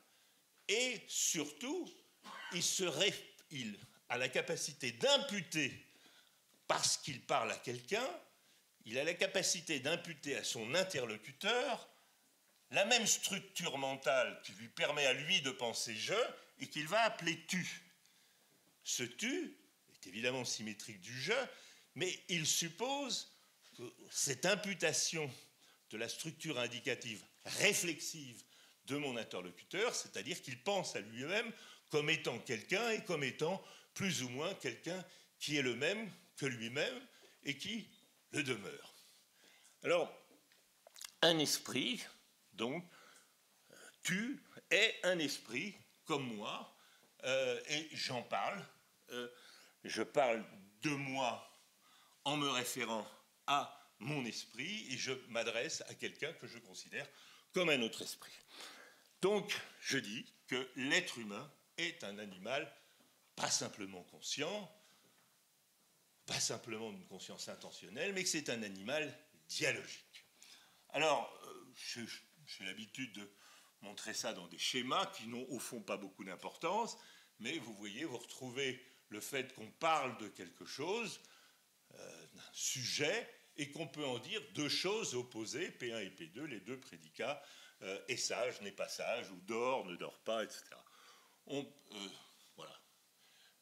et surtout, il a la capacité d'imputer, parce qu'il parle à quelqu'un, il a la capacité d'imputer à son interlocuteur la même structure mentale qui lui permet à lui de penser je et qu'il va appeler tu. Ce tu est évidemment symétrique du je, mais il suppose que cette imputation de la structure indicative réflexive de mon interlocuteur, c'est-à-dire qu'il pense à lui-même comme étant quelqu'un et comme étant plus ou moins quelqu'un qui est le même que lui-même et qui le demeure. Alors, un esprit, donc, tu es un esprit comme moi, et j'en parle. Je parle de moi en me référant à mon esprit et je m'adresse à quelqu'un que je considère comme un autre esprit. Donc, je dis que l'être humain est un animal pas simplement conscient, pas simplement d'une conscience intentionnelle, mais que c'est un animal dialogique. Alors, j'ai l'habitude de montrer ça dans des schémas qui n'ont au fond pas beaucoup d'importance, mais vous voyez, vous retrouvez le fait qu'on parle de quelque chose, d'un sujet, et qu'on peut en dire deux choses opposées, P1 et P2, les deux prédicats, est sage, n'est pas sage, ou dort, ne dort pas, etc. Voilà.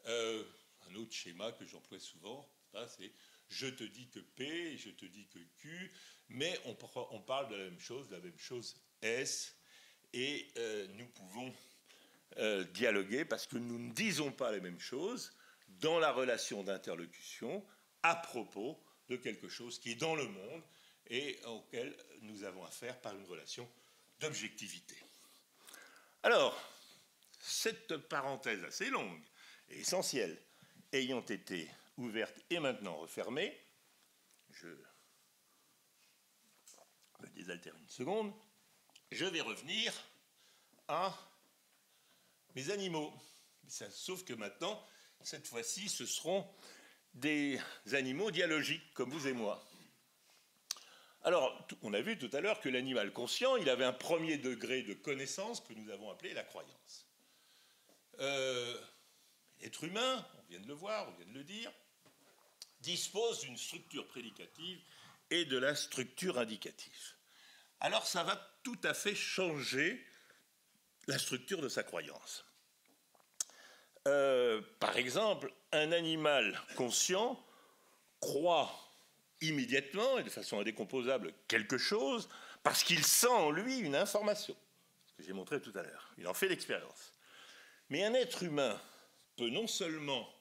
Un autre schéma que j'emploie souvent, c'est je te dis que P, je te dis que Q, mais on parle de la même chose S, et nous pouvons dialoguer parce que nous ne disons pas les mêmes choses dans la relation d'interlocution à propos de quelque chose qui est dans le monde et auquel nous avons affaire par une relation d'objectivité. Alors, cette parenthèse assez longue et essentielle ayant été ouverte et maintenant refermée, je me désaltère une seconde, je vais revenir à mes animaux. Sauf que maintenant, cette fois-ci, ce seront des animaux dialogiques, comme vous et moi. Alors, on a vu tout à l'heure que l'animal conscient, il avait un premier degré de connaissance que nous avons appelé la croyance. L'être humain, on vient de le voir, on vient de le dire, dispose d'une structure prédicative et de la structure indicative. Alors, ça va tout à fait changer la structure de sa croyance. Par exemple, un animal conscient croit immédiatement et de façon indécomposable quelque chose parce qu'il sent en lui une information, ce que j'ai montré tout à l'heure. Il en fait l'expérience. Mais un être humain peut non seulement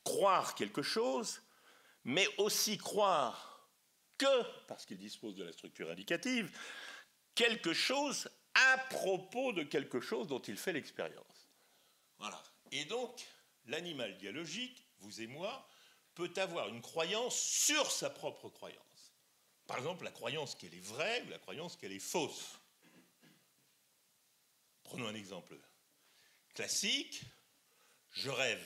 croire quelque chose, mais aussi croire que, parce qu'il dispose de la structure indicative, quelque chose à propos de quelque chose dont il fait l'expérience. Voilà. Et donc, l'animal dialogique, vous et moi, peut avoir une croyance sur sa propre croyance. Par exemple, la croyance qu'elle est vraie ou la croyance qu'elle est fausse. Prenons un exemple classique. Je rêve.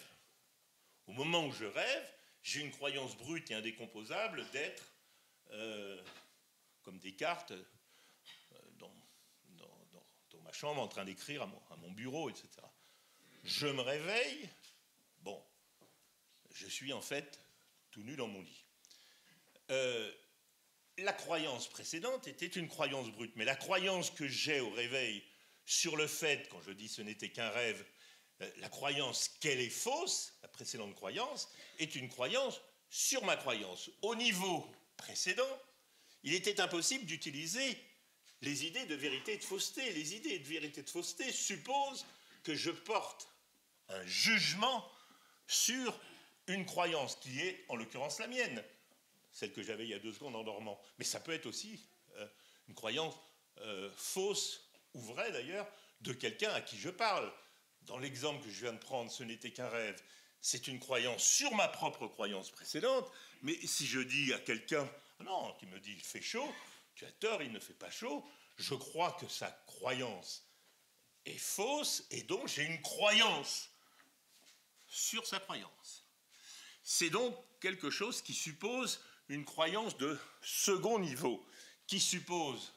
Au moment où je rêve, j'ai une croyance brute et indécomposable d'être, comme Descartes, dans ma chambre en train d'écrire à mon bureau, etc. Je me réveille, bon, je suis en fait tout nu dans mon lit. La croyance précédente était une croyance brute, mais la croyance que j'ai au réveil sur le fait, quand je dis ce n'était qu'un rêve, la croyance qu'elle est fausse, la précédente croyance, est une croyance sur ma croyance. Au niveau précédent, il était impossible d'utiliser les idées de vérité et de fausseté. Les idées de vérité et de fausseté supposent que je porte un jugement sur une croyance qui est, en l'occurrence, la mienne, celle que j'avais il y a 2 secondes en dormant. Mais ça peut être aussi une croyance fausse, ou vraie d'ailleurs, de quelqu'un à qui je parle. Dans l'exemple que je viens de prendre, ce n'était qu'un rêve. C'est une croyance sur ma propre croyance précédente, mais si je dis à quelqu'un, non, qui me dit il fait chaud, tu as tort, il ne fait pas chaud, je crois que sa croyance est fausse, et donc j'ai une croyance sur sa croyance. C'est donc quelque chose qui suppose une croyance de second niveau, qui suppose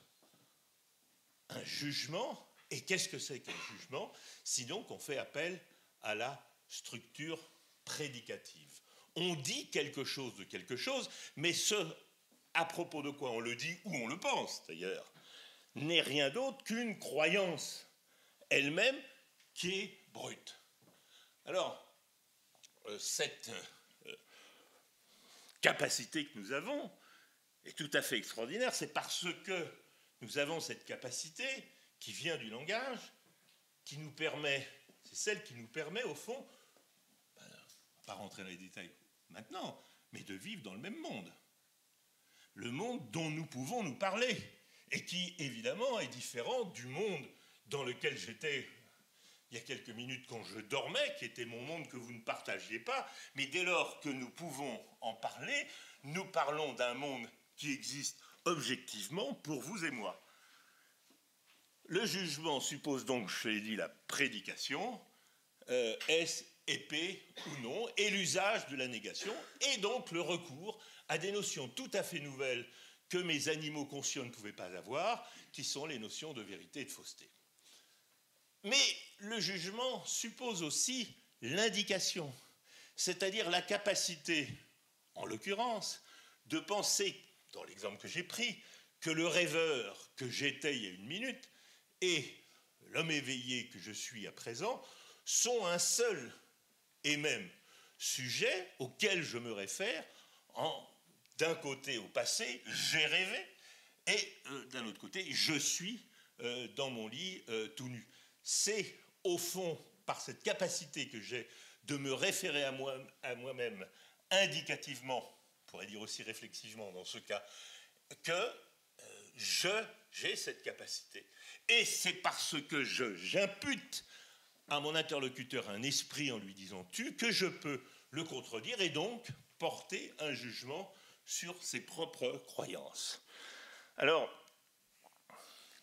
un jugement. Et qu'est-ce que c'est qu'un jugement? Si donc on fait appel à la structure prédicative. On dit quelque chose de quelque chose, mais ce à propos de quoi on le dit ou on le pense d'ailleurs, n'est rien d'autre qu'une croyance elle-même qui est brute. Alors, cette capacité que nous avons est tout à fait extraordinaire. C'est parce que nous avons cette capacité qui vient du langage, qui nous permet, c'est celle qui nous permet au fond, on ne va pas rentrer dans les détails maintenant, mais de vivre dans le même monde. Le monde dont nous pouvons nous parler, et qui évidemment est différent du monde dans lequel j'étais il y a quelques minutes quand je dormais, qui était mon monde que vous ne partagiez pas, mais dès lors que nous pouvons en parler, nous parlons d'un monde qui existe objectivement pour vous et moi. Le jugement suppose donc, je l'ai dit, la prédication. S épais ou non, et l'usage de la négation, et donc le recours à des notions tout à fait nouvelles que mes animaux conscients ne pouvaient pas avoir, qui sont les notions de vérité et de fausseté. Mais le jugement suppose aussi l'indication, c'est-à-dire la capacité, en l'occurrence, de penser, dans l'exemple que j'ai pris, que le rêveur que j'étais il y a une minute et l'homme éveillé que je suis à présent sont un seul et même sujet auquel je me réfère d'un côté au passé, j'ai rêvé, et d'un autre côté, je suis dans mon lit tout nu. C'est au fond, par cette capacité que j'ai de me référer à moi-même indicativement, on pourrait dire aussi réflexivement dans ce cas, que j'ai cette capacité. Et c'est parce que j'impute à mon interlocuteur un esprit en lui disant tu, que je peux le contredire et donc porter un jugement sur ses propres croyances. Alors,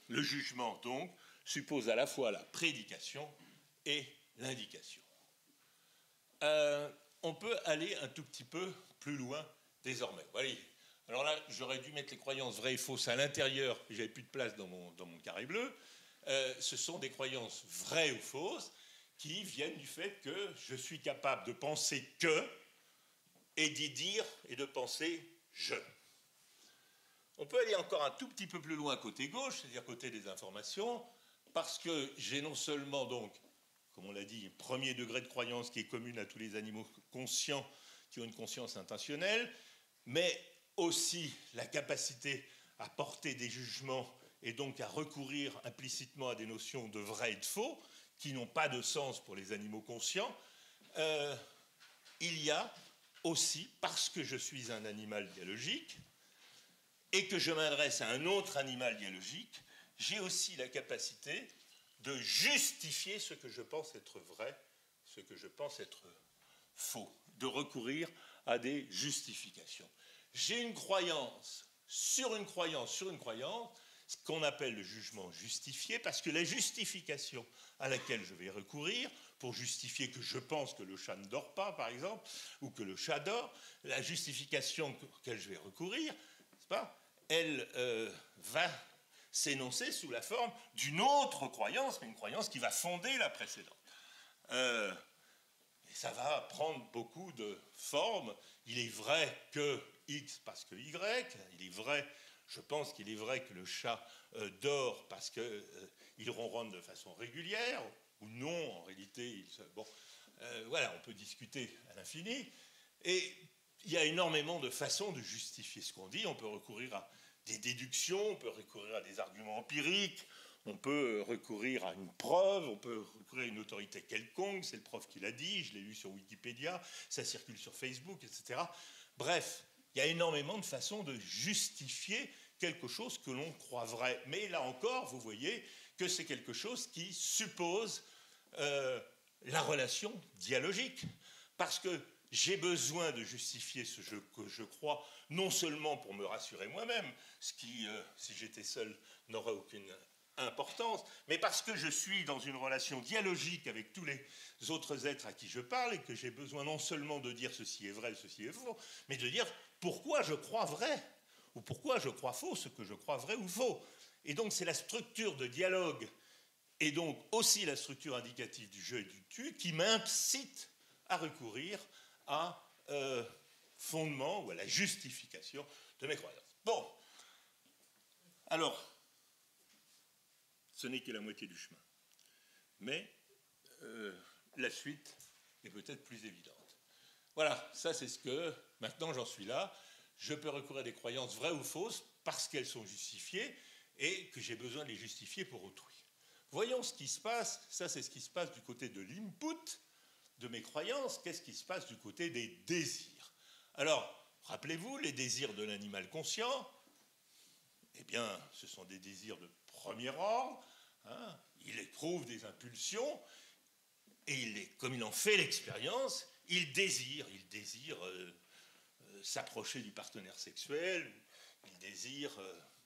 le jugement, donc, suppose à la fois la prédication et l'indication. On peut aller un tout petit peu plus loin désormais. Voilà. Alors là, j'aurais dû mettre les croyances vraies et fausses à l'intérieur, j'avais plus de place dans mon carré bleu. Ce sont des croyances vraies ou fausses qui viennent du fait que je suis capable de penser que et d'y dire et de penser je. On peut aller encore un tout petit peu plus loin côté gauche, c'est-à-dire côté des informations, parce que j'ai non seulement donc, comme on l'a dit, premier degré de croyance qui est commune à tous les animaux conscients qui ont une conscience intentionnelle, mais aussi la capacité à porter des jugements et donc à recourir implicitement à des notions de vrai et de faux qui n'ont pas de sens pour les animaux conscients. Il y a aussi, parce que je suis un animal biologique et que je m'adresse à un autre animal biologique, j'ai aussi la capacité de justifier ce que je pense être vrai, ce que je pense être faux, de recourir à des justifications. J'ai une croyance sur une croyance sur une croyance, ce qu'on appelle le jugement justifié, parce que la justification à laquelle je vais recourir, pour justifier que je pense que le chat ne dort pas, par exemple, ou que le chat dort, la justification auquel je vais recourir, n'est-ce pas, elle va s'énoncer sous la forme d'une autre croyance, mais une croyance qui va fonder la précédente. Et ça va prendre beaucoup de formes. Il est vrai que X parce que Y, il est vrai, je pense qu'il est vrai que le chat dort parce qu'il ronronne de façon régulière, ou non, en réalité, voilà, on peut discuter à l'infini. Et il y a énormément de façons de justifier ce qu'on dit. On peut recourir à des déductions, on peut recourir à des arguments empiriques, on peut recourir à une preuve, on peut recourir à une autorité quelconque, c'est le prof qui l'a dit, je l'ai lu sur Wikipédia, ça circule sur Facebook, etc. Bref, il y a énormément de façons de justifier quelque chose que l'on croit vrai. Mais là encore, vous voyez que c'est quelque chose qui suppose la relation dialogique. Parce que j'ai besoin de justifier ce que je crois, non seulement pour me rassurer moi-même, ce qui, si j'étais seul, n'aurait aucune importance, mais parce que je suis dans une relation dialogique avec tous les autres êtres à qui je parle et que j'ai besoin non seulement de dire ceci est vrai, ceci est faux, mais de dire pourquoi je crois vrai ou pourquoi je crois faux, ce que je crois vrai ou faux. Et donc c'est la structure de dialogue et donc aussi la structure indicative du je et du tu qui m'incite à recourir à fondement ou à la justification de mes croyances. Bon, alors, ce n'est que la moitié du chemin. Mais la suite est peut-être plus évidente. Voilà, ça c'est ce que, maintenant j'en suis là, je peux recourir à des croyances vraies ou fausses parce qu'elles sont justifiées et que j'ai besoin de les justifier pour autrui. Voyons ce qui se passe, ça c'est ce qui se passe du côté de l'input de mes croyances, qu'est-ce qui se passe du côté des désirs. Alors, rappelez-vous, les désirs de l'animal conscient, eh bien, ce sont des désirs de premier ordre, hein, il éprouve des impulsions, et comme il en fait l'expérience, il désire s'approcher du partenaire sexuel, il désire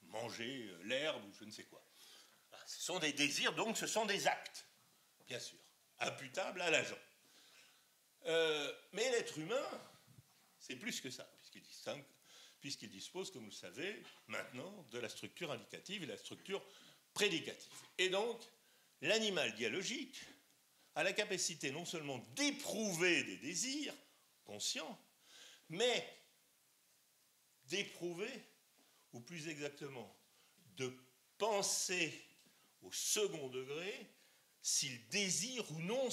manger l'herbe ou je ne sais quoi. Ce sont des désirs, donc ce sont des actes, bien sûr, imputables à l'agent. Mais l'être humain, c'est plus que ça, puisqu'il dispose, comme vous le savez, maintenant, de la structure indicative et de la structure prédicative. Et donc, l'animal dialogique a la capacité non seulement d'éprouver des désirs conscients, mais d'éprouver, ou plus exactement, de penser au second degré s'il désire ou non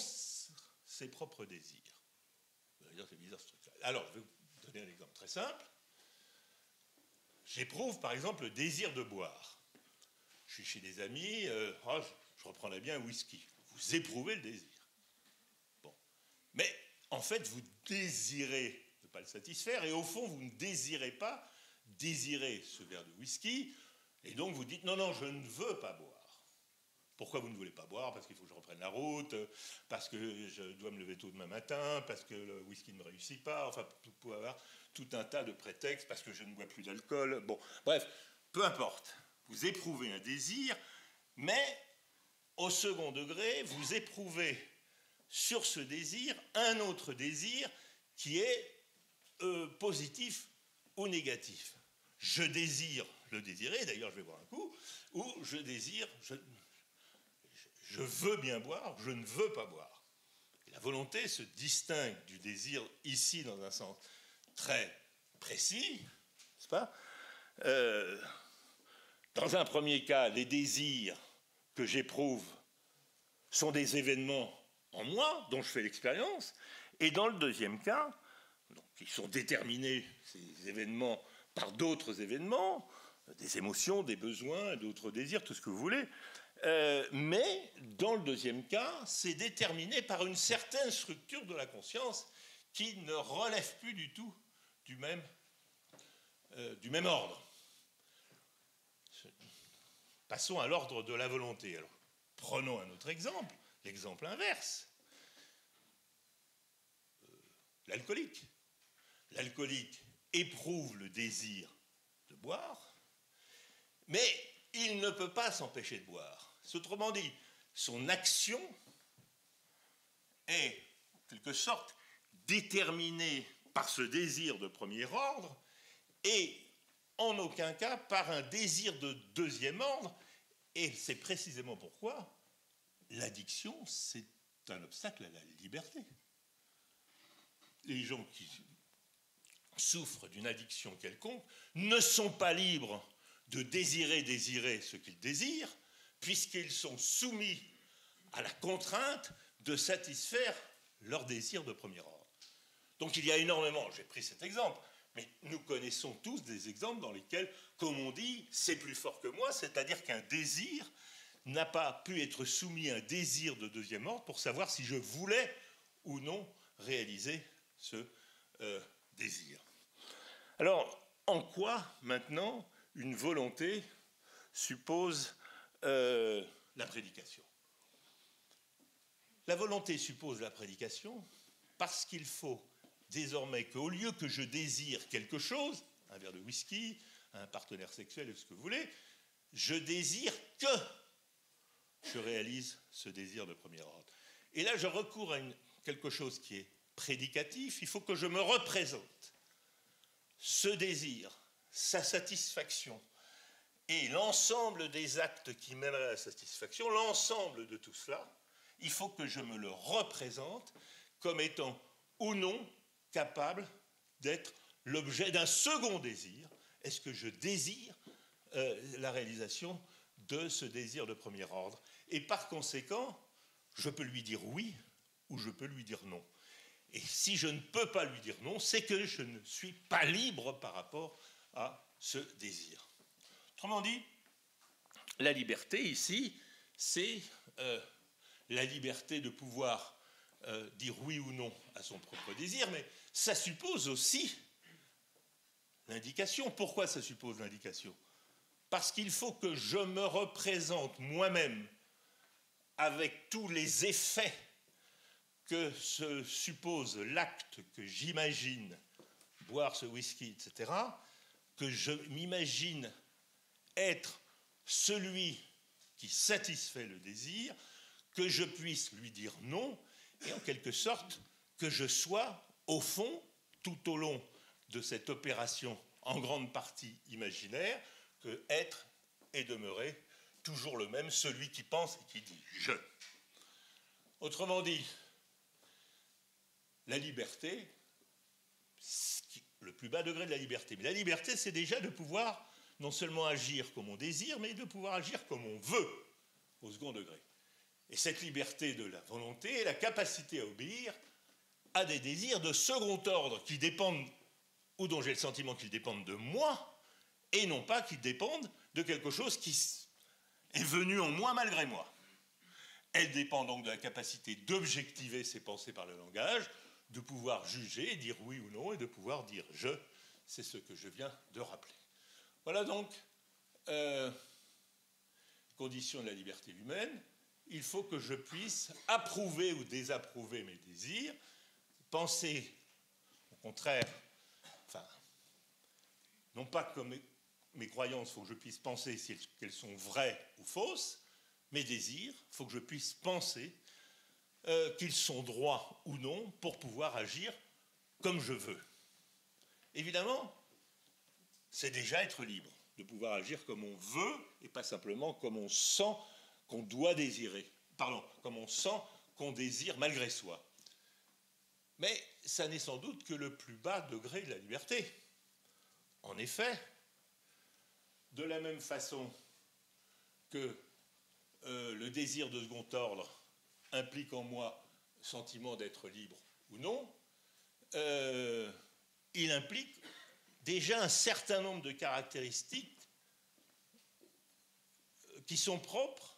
ses propres désirs. Vous allez dire c'est bizarre ce truc-là. Alors, je vais vous donner un exemple très simple. J'éprouve par exemple le désir de boire. Je suis chez des amis, je reprendrais bien un whisky. Vous éprouvez le désir. Bon. Mais en fait, vous désirez ne pas le satisfaire, et au fond, vous ne désirez pas désirer ce verre de whisky, et donc vous dites non, non, je ne veux pas boire. Pourquoi vous ne voulez pas boire? Parce qu'il faut que je reprenne la route, parce que je dois me lever tôt demain matin, parce que le whisky ne me réussit pas, enfin, vous pouvez avoir tout un tas de prétextes, parce que je ne bois plus d'alcool. Bon, bref, peu importe. Vous éprouvez un désir, mais au second degré, vous éprouvez sur ce désir un autre désir qui est positif ou négatif. Je désire le désirer, d'ailleurs je vais boire un coup, ou je désire, je veux bien boire, je ne veux pas boire. Et la volonté se distingue du désir ici dans un sens très précis, n'est-ce pas? Dans un premier cas, les désirs que j'éprouve sont des événements en moi dont je fais l'expérience, et dans le deuxième cas, donc, ils sont déterminés, ces événements, par d'autres événements, des émotions, des besoins, d'autres désirs, tout ce que vous voulez. Mais dans le deuxième cas, c'est déterminé par une certaine structure de la conscience qui ne relève plus du tout du même ordre. Passons à l'ordre de la volonté. Alors, prenons un autre exemple, l'exemple inverse. L'alcoolique. L'alcoolique éprouve le désir de boire, mais il ne peut pas s'empêcher de boire. Autrement dit, son action est, en quelque sorte, déterminée par ce désir de premier ordre et en aucun cas par un désir de deuxième ordre. Et c'est précisément pourquoi l'addiction, c'est un obstacle à la liberté. Les gens qui souffrent d'une addiction quelconque ne sont pas libres de désirer ce qu'ils désirent, puisqu'ils sont soumis à la contrainte de satisfaire leur désir de premier ordre. Donc il y a énormément, j'ai pris cet exemple, mais nous connaissons tous des exemples dans lesquels, comme on dit, c'est plus fort que moi, c'est-à-dire qu'un désir n'a pas pu être soumis à un désir de deuxième ordre pour savoir si je voulais ou non réaliser ce désir. Alors, en quoi, maintenant, une volonté suppose la prédication? La volonté suppose la prédication parce qu'il faut désormais qu'au lieu que je désire quelque chose, un verre de whisky, un partenaire sexuel, ce que vous voulez, je désire que je réalise ce désir de premier ordre. Et là, je recours à quelque chose qui est prédicatif. Il faut que je me représente ce désir, sa satisfaction, et l'ensemble des actes qui mèneraient à la satisfaction, l'ensemble de tout cela, il faut que je me le représente comme étant ou non capable d'être l'objet d'un second désir. Est-ce que je désire la réalisation de ce désir de premier ordre? Et par conséquent, je peux lui dire oui ou je peux lui dire non. Et si je ne peux pas lui dire non, c'est que je ne suis pas libre par rapport à ce désir. Autrement dit, la liberté ici, c'est la liberté de pouvoir dire oui ou non à son propre désir, mais ça suppose aussi l'indication. Pourquoi ça suppose l'indication? Parce qu'il faut que je me représente moi-même avec tous les effets que se suppose l'acte que j'imagine boire ce whisky, etc., que je m'imagine être celui qui satisfait le désir, que je puisse lui dire non, et en quelque sorte que je sois, au fond, tout au long de cette opération en grande partie imaginaire, que être et demeurer toujours le même, celui qui pense et qui dit « je ». Autrement dit, la liberté, le plus bas degré de la liberté. Mais la liberté, c'est déjà de pouvoir non seulement agir comme on désire, mais de pouvoir agir comme on veut, au second degré. Et cette liberté de la volonté est la capacité à obéir à des désirs de second ordre qui dépendent, ou dont j'ai le sentiment qu'ils dépendent de moi, et non pas qu'ils dépendent de quelque chose qui est venu en moi malgré moi. Elle dépend donc de la capacité d'objectiver ses pensées par le langage, de pouvoir juger, dire oui ou non, et de pouvoir dire « je ». C'est ce que je viens de rappeler. Voilà donc, condition de la liberté humaine. Il faut que je puisse approuver ou désapprouver mes désirs, penser, au contraire, enfin, non pas comme mes croyances, il faut que je puisse penser si elles sont vraies ou fausses. Mes désirs, il faut que je puisse penser qu'ils sont droits ou non pour pouvoir agir comme je veux. Évidemment, c'est déjà être libre, de pouvoir agir comme on veut et pas simplement comme on sent qu'on doit désirer. Pardon, comme on sent qu'on désire malgré soi. Mais ça n'est sans doute que le plus bas degré de la liberté. En effet, de la même façon que le désir de second ordre implique en moi le sentiment d'être libre ou non, il implique déjà un certain nombre de caractéristiques qui sont propres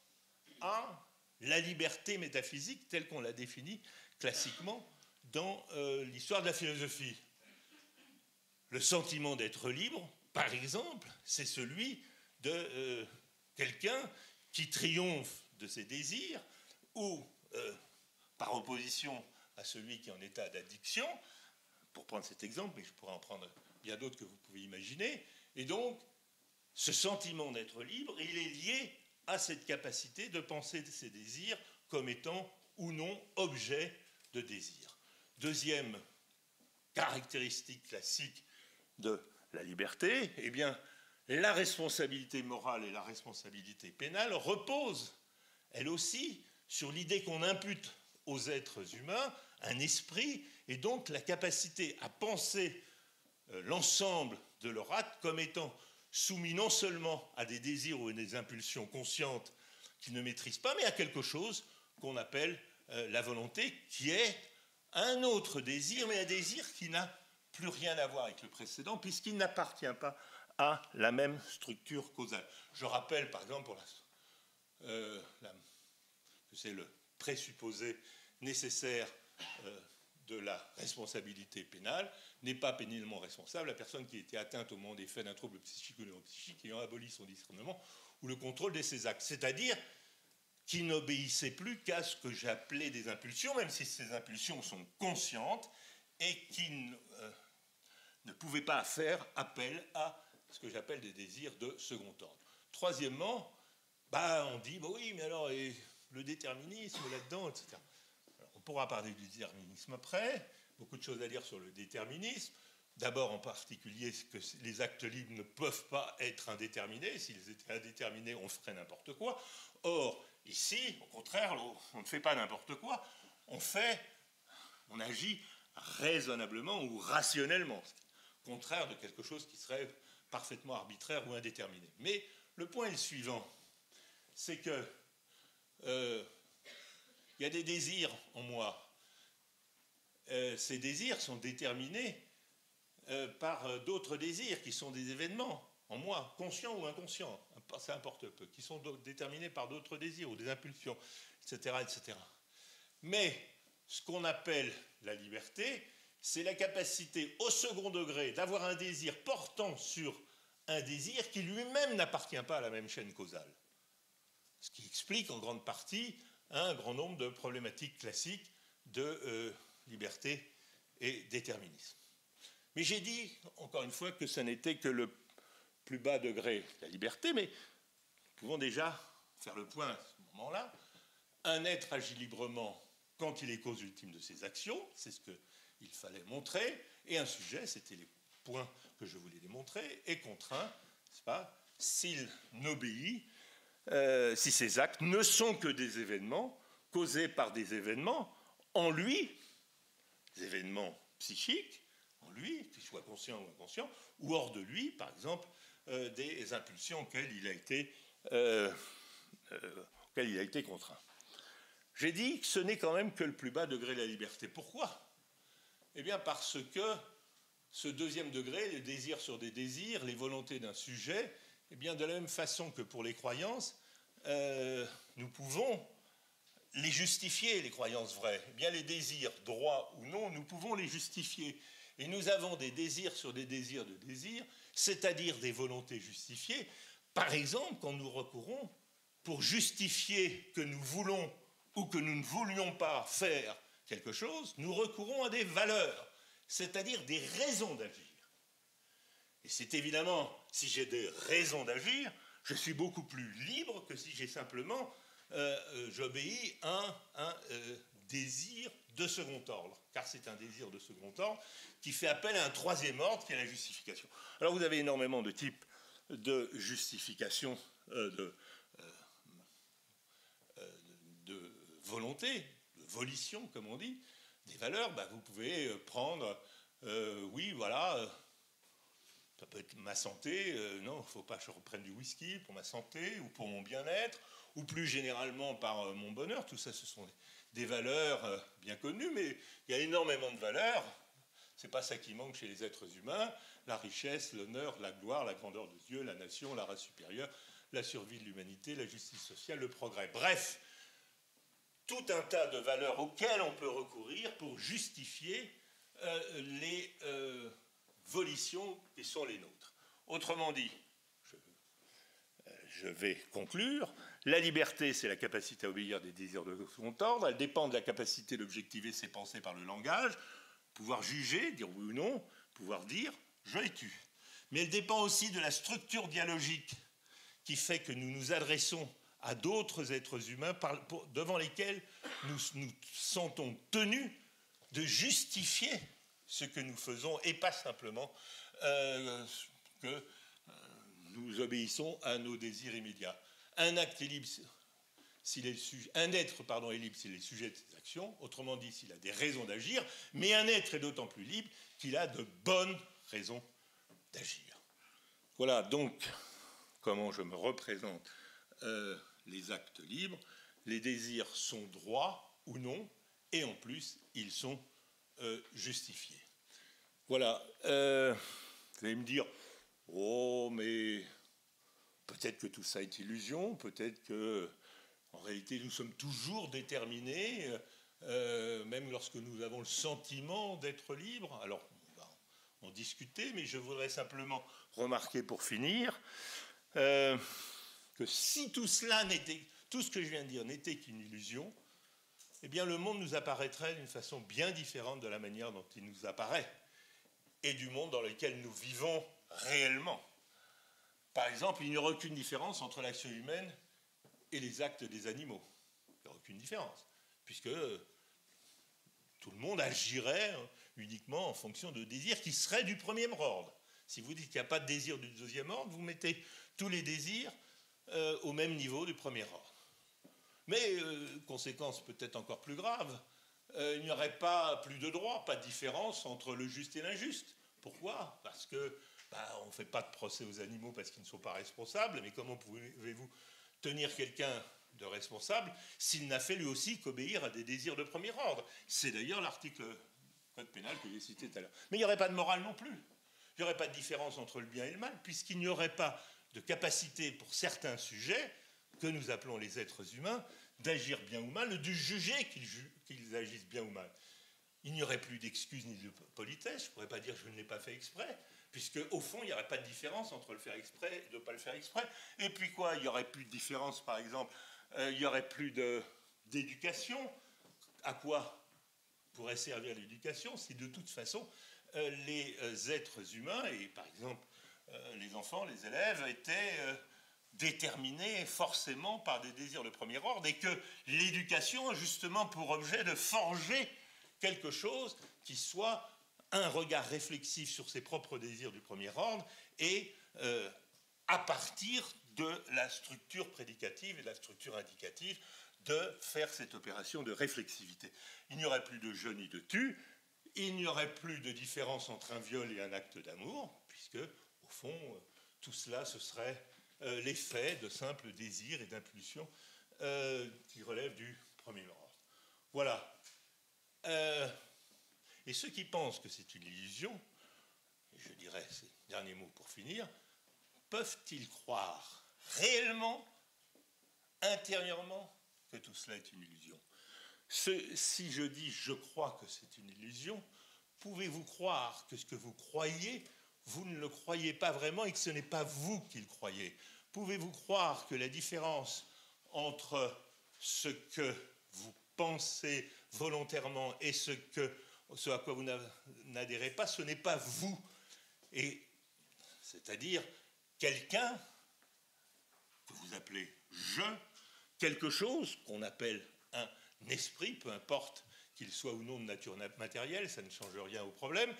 à la liberté métaphysique telle qu'on l'a définie classiquement dans l'histoire de la philosophie. Le sentiment d'être libre, par exemple, c'est celui de quelqu'un qui triomphe de ses désirs ou, par opposition à celui qui est en état d'addiction, pour prendre cet exemple, mais je pourrais en prendre bien d'autres que vous pouvez imaginer, et donc ce sentiment d'être libre, il est lié à cette capacité de penser ses désirs comme étant ou non objet de désir. Deuxième caractéristique classique de la liberté, eh bien, la responsabilité morale et la responsabilité pénale reposent, elles aussi, sur l'idée qu'on impute aux êtres humains un esprit et donc la capacité à penser l'ensemble de leur acte comme étant soumis non seulement à des désirs ou à des impulsions conscientes qu'ils ne maîtrisent pas, mais à quelque chose qu'on appelle la volonté, qui est un autre désir, mais un désir qui n'a plus rien à voir avec le précédent, puisqu'il n'appartient pas à la même structure causale. Je rappelle, par exemple, que c'est le présupposé nécessaire de la responsabilité pénale, n'est pas pénalement responsable la personne qui était atteinte au moment des faits d'un trouble psychique ou neuropsychique ayant aboli son discernement ou le contrôle de ses actes, c'est-à-dire qui n'obéissait plus qu'à ce que j'appelais des impulsions, même si ces impulsions sont conscientes, et qui ne pouvait pas faire appel à ce que j'appelle des désirs de second ordre. Troisièmement, on dit, oui, mais alors, et le déterminisme là-dedans, etc. Alors, on pourra parler du déterminisme après, beaucoup de choses à dire sur le déterminisme. D'abord, en particulier, que les actes libres ne peuvent pas être indéterminés. S'ils étaient indéterminés, on ferait n'importe quoi. Or, ici, au contraire, on ne fait pas n'importe quoi. On agit raisonnablement ou rationnellement, contraire de quelque chose qui serait parfaitement arbitraire ou indéterminé. Mais le point est le suivant, c'est que il y a des désirs en moi. Ces désirs sont déterminés par d'autres désirs qui sont des événements en moi, conscients ou inconscients, ça importe peu, qui sont déterminés par d'autres désirs ou des impulsions, etc., etc. Mais ce qu'on appelle la liberté, c'est la capacité au second degré d'avoir un désir portant sur un désir qui lui-même n'appartient pas à la même chaîne causale. Ce qui explique en grande partie un grand nombre de problématiques classiques de liberté et déterminisme. Mais j'ai dit, encore une fois, que ce n'était que le plus bas degré de la liberté, mais nous pouvons déjà faire le point à ce moment-là. Un être agit librement quand il est cause ultime de ses actions, c'est ce qu'il fallait montrer, et un sujet, c'était les points que je voulais démontrer, est contraint, n'est-ce pas, s'il n'obéit, si ses actes ne sont que des événements causés par des événements en lui, des événements psychiques, en lui, qu'ils soient conscients ou inconscients, ou hors de lui, par exemple, des impulsions auxquelles il a été contraint. J'ai dit que ce n'est quand même que le plus bas degré de la liberté. Pourquoi ? Eh bien parce que ce deuxième degré, le désir sur des désirs, les volontés d'un sujet, eh bien de la même façon que pour les croyances, nous pouvons les justifier, les croyances vraies. Eh bien les désirs, droits ou non, nous pouvons les justifier. Et nous avons des désirs sur des désirs de désirs, c'est-à-dire des volontés justifiées. Par exemple, quand nous recourons pour justifier que nous voulons ou que nous ne voulions pas faire quelque chose, nous recourons à des valeurs, c'est-à-dire des raisons d'agir. Et c'est évidemment, si j'ai des raisons d'agir, je suis beaucoup plus libre que si j'ai simplement, j'obéis à un désir de second ordre, car c'est un désir de second ordre qui fait appel à un troisième ordre qui est la justification. Alors vous avez énormément de types de justification, de volonté, de volition, comme on dit, des valeurs. Vous pouvez prendre, oui, voilà, ça peut être ma santé, non, il ne faut pas que je reprenne du whisky pour ma santé ou pour mon bien-être, ou plus généralement par mon bonheur. Tout ça, ce sont des valeurs bien connues, mais il y a énormément de valeurs. Ce n'est pas ça qui manque chez les êtres humains. La richesse, l'honneur, la gloire, la grandeur de Dieu, la nation, la race supérieure, la survie de l'humanité, la justice sociale, le progrès. Bref, tout un tas de valeurs auxquelles on peut recourir pour justifier les volitions qui sont les nôtres. Autrement dit, je vais conclure, la liberté, c'est la capacité à obéir des désirs de second ordre, elle dépend de la capacité d'objectiver ses pensées par le langage, pouvoir juger, dire oui ou non, pouvoir dire je les tue. Mais elle dépend aussi de la structure dialogique qui fait que nous nous adressons à d'autres êtres humains devant lesquels nous nous sentons tenus de justifier ce que nous faisons et pas simplement que nous obéissons à nos désirs immédiats. Un acte est libre s'il est un être est libre s'il est sujet de ses actions, autrement dit s'il a des raisons d'agir, mais un être est d'autant plus libre qu'il a de bonnes raisons d'agir. Voilà donc comment je me représente les actes libres. Les désirs sont droits ou non, et en plus, ils sont justifiés. Voilà. Vous allez me dire, oh, mais peut-être que tout ça est illusion, peut-être que, en réalité, nous sommes toujours déterminés, même lorsque nous avons le sentiment d'être libres. Alors, on va en discuter, mais je voudrais simplement remarquer pour finir que si tout cela n'était, tout ce que je viens de dire n'était qu'une illusion, eh bien le monde nous apparaîtrait d'une façon bien différente de la manière dont il nous apparaît, et du monde dans lequel nous vivons réellement. Par exemple, il n'y aurait aucune différence entre l'action humaine et les actes des animaux. Il n'y aurait aucune différence, puisque tout le monde agirait uniquement en fonction de désirs qui seraient du premier ordre. Si vous dites qu'il n'y a pas de désir du deuxième ordre, vous mettez tous les désirs au même niveau du premier ordre. Mais, conséquence peut-être encore plus grave, il n'y aurait pas plus de droit, pas de différence entre le juste et l'injuste. Pourquoi ? Parce que on ne fait pas de procès aux animaux parce qu'ils ne sont pas responsables, mais comment pouvez-vous tenir quelqu'un de responsable s'il n'a fait lui aussi qu'obéir à des désirs de premier ordre ? C'est d'ailleurs l'article code pénal que j'ai cité tout à l'heure. Mais il n'y aurait pas de morale non plus. Il n'y aurait pas de différence entre le bien et le mal, puisqu'il n'y aurait pas de capacité pour certains sujets, que nous appelons les êtres humains, d'agir bien ou mal, de juger qu'ils agissent bien ou mal. Il n'y aurait plus d'excuses ni de politesse, je ne pourrais pas dire je ne l'ai pas fait exprès, puisque au fond, il n'y aurait pas de différence entre le faire exprès et de ne pas le faire exprès. Et puis quoi, il n'y aurait plus de différence, par exemple, il n'y aurait plus d'éducation. À quoi pourrait servir l'éducation si de toute façon, les êtres humains, et par exemple les enfants, les élèves, étaient déterminés forcément par des désirs de premier ordre, et que l'éducation a justement pour objet de forger quelque chose qui soit un regard réflexif sur ses propres désirs du premier ordre, et à partir de la structure prédicative et de la structure indicative, de faire cette opération de réflexivité. Il n'y aurait plus de je ni de tu, il n'y aurait plus de différence entre un viol et un acte d'amour, puisque, au fond, tout cela, ce serait l'effet de simples désirs et d'impulsions qui relèvent du premier ordre. Voilà. Et ceux qui pensent que c'est une illusion, je dirais ces derniers mots pour finir, peuvent-ils croire réellement, intérieurement, que tout cela est une illusion? Si je dis je crois que c'est une illusion, pouvez-vous croire que ce que vous croyez, vous ne le croyez pas vraiment et que ce n'est pas vous qui le croyez? Pouvez-vous croire que la différence entre ce que vous pensez volontairement et ce à quoi vous n'adhérez pas, ce n'est pas vous, et c'est-à-dire quelqu'un que vous appelez je, quelque chose qu'on appelle un esprit, peu importe qu'il soit ou non de nature matérielle, ça ne change rien au problème,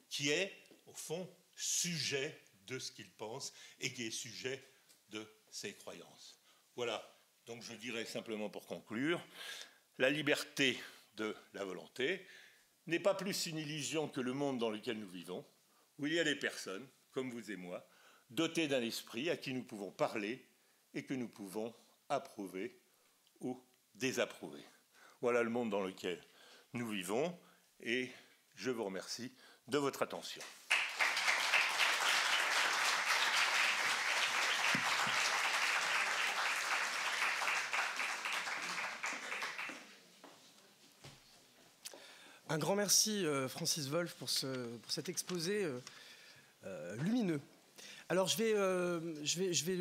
qui est, au fond, sujet de ce qu'il pense et qui est sujet de ses croyances. Voilà, donc je dirais simplement pour conclure, la liberté de la volonté n'est pas plus une illusion que le monde dans lequel nous vivons, où il y a des personnes, comme vous et moi, dotées d'un esprit à qui nous pouvons parler et que nous pouvons approuver ou désapprouver. Voilà le monde dans lequel nous vivons, et je vous remercie de votre attention. Un grand merci, Francis Wolf, pour cet exposé lumineux. Alors, je vais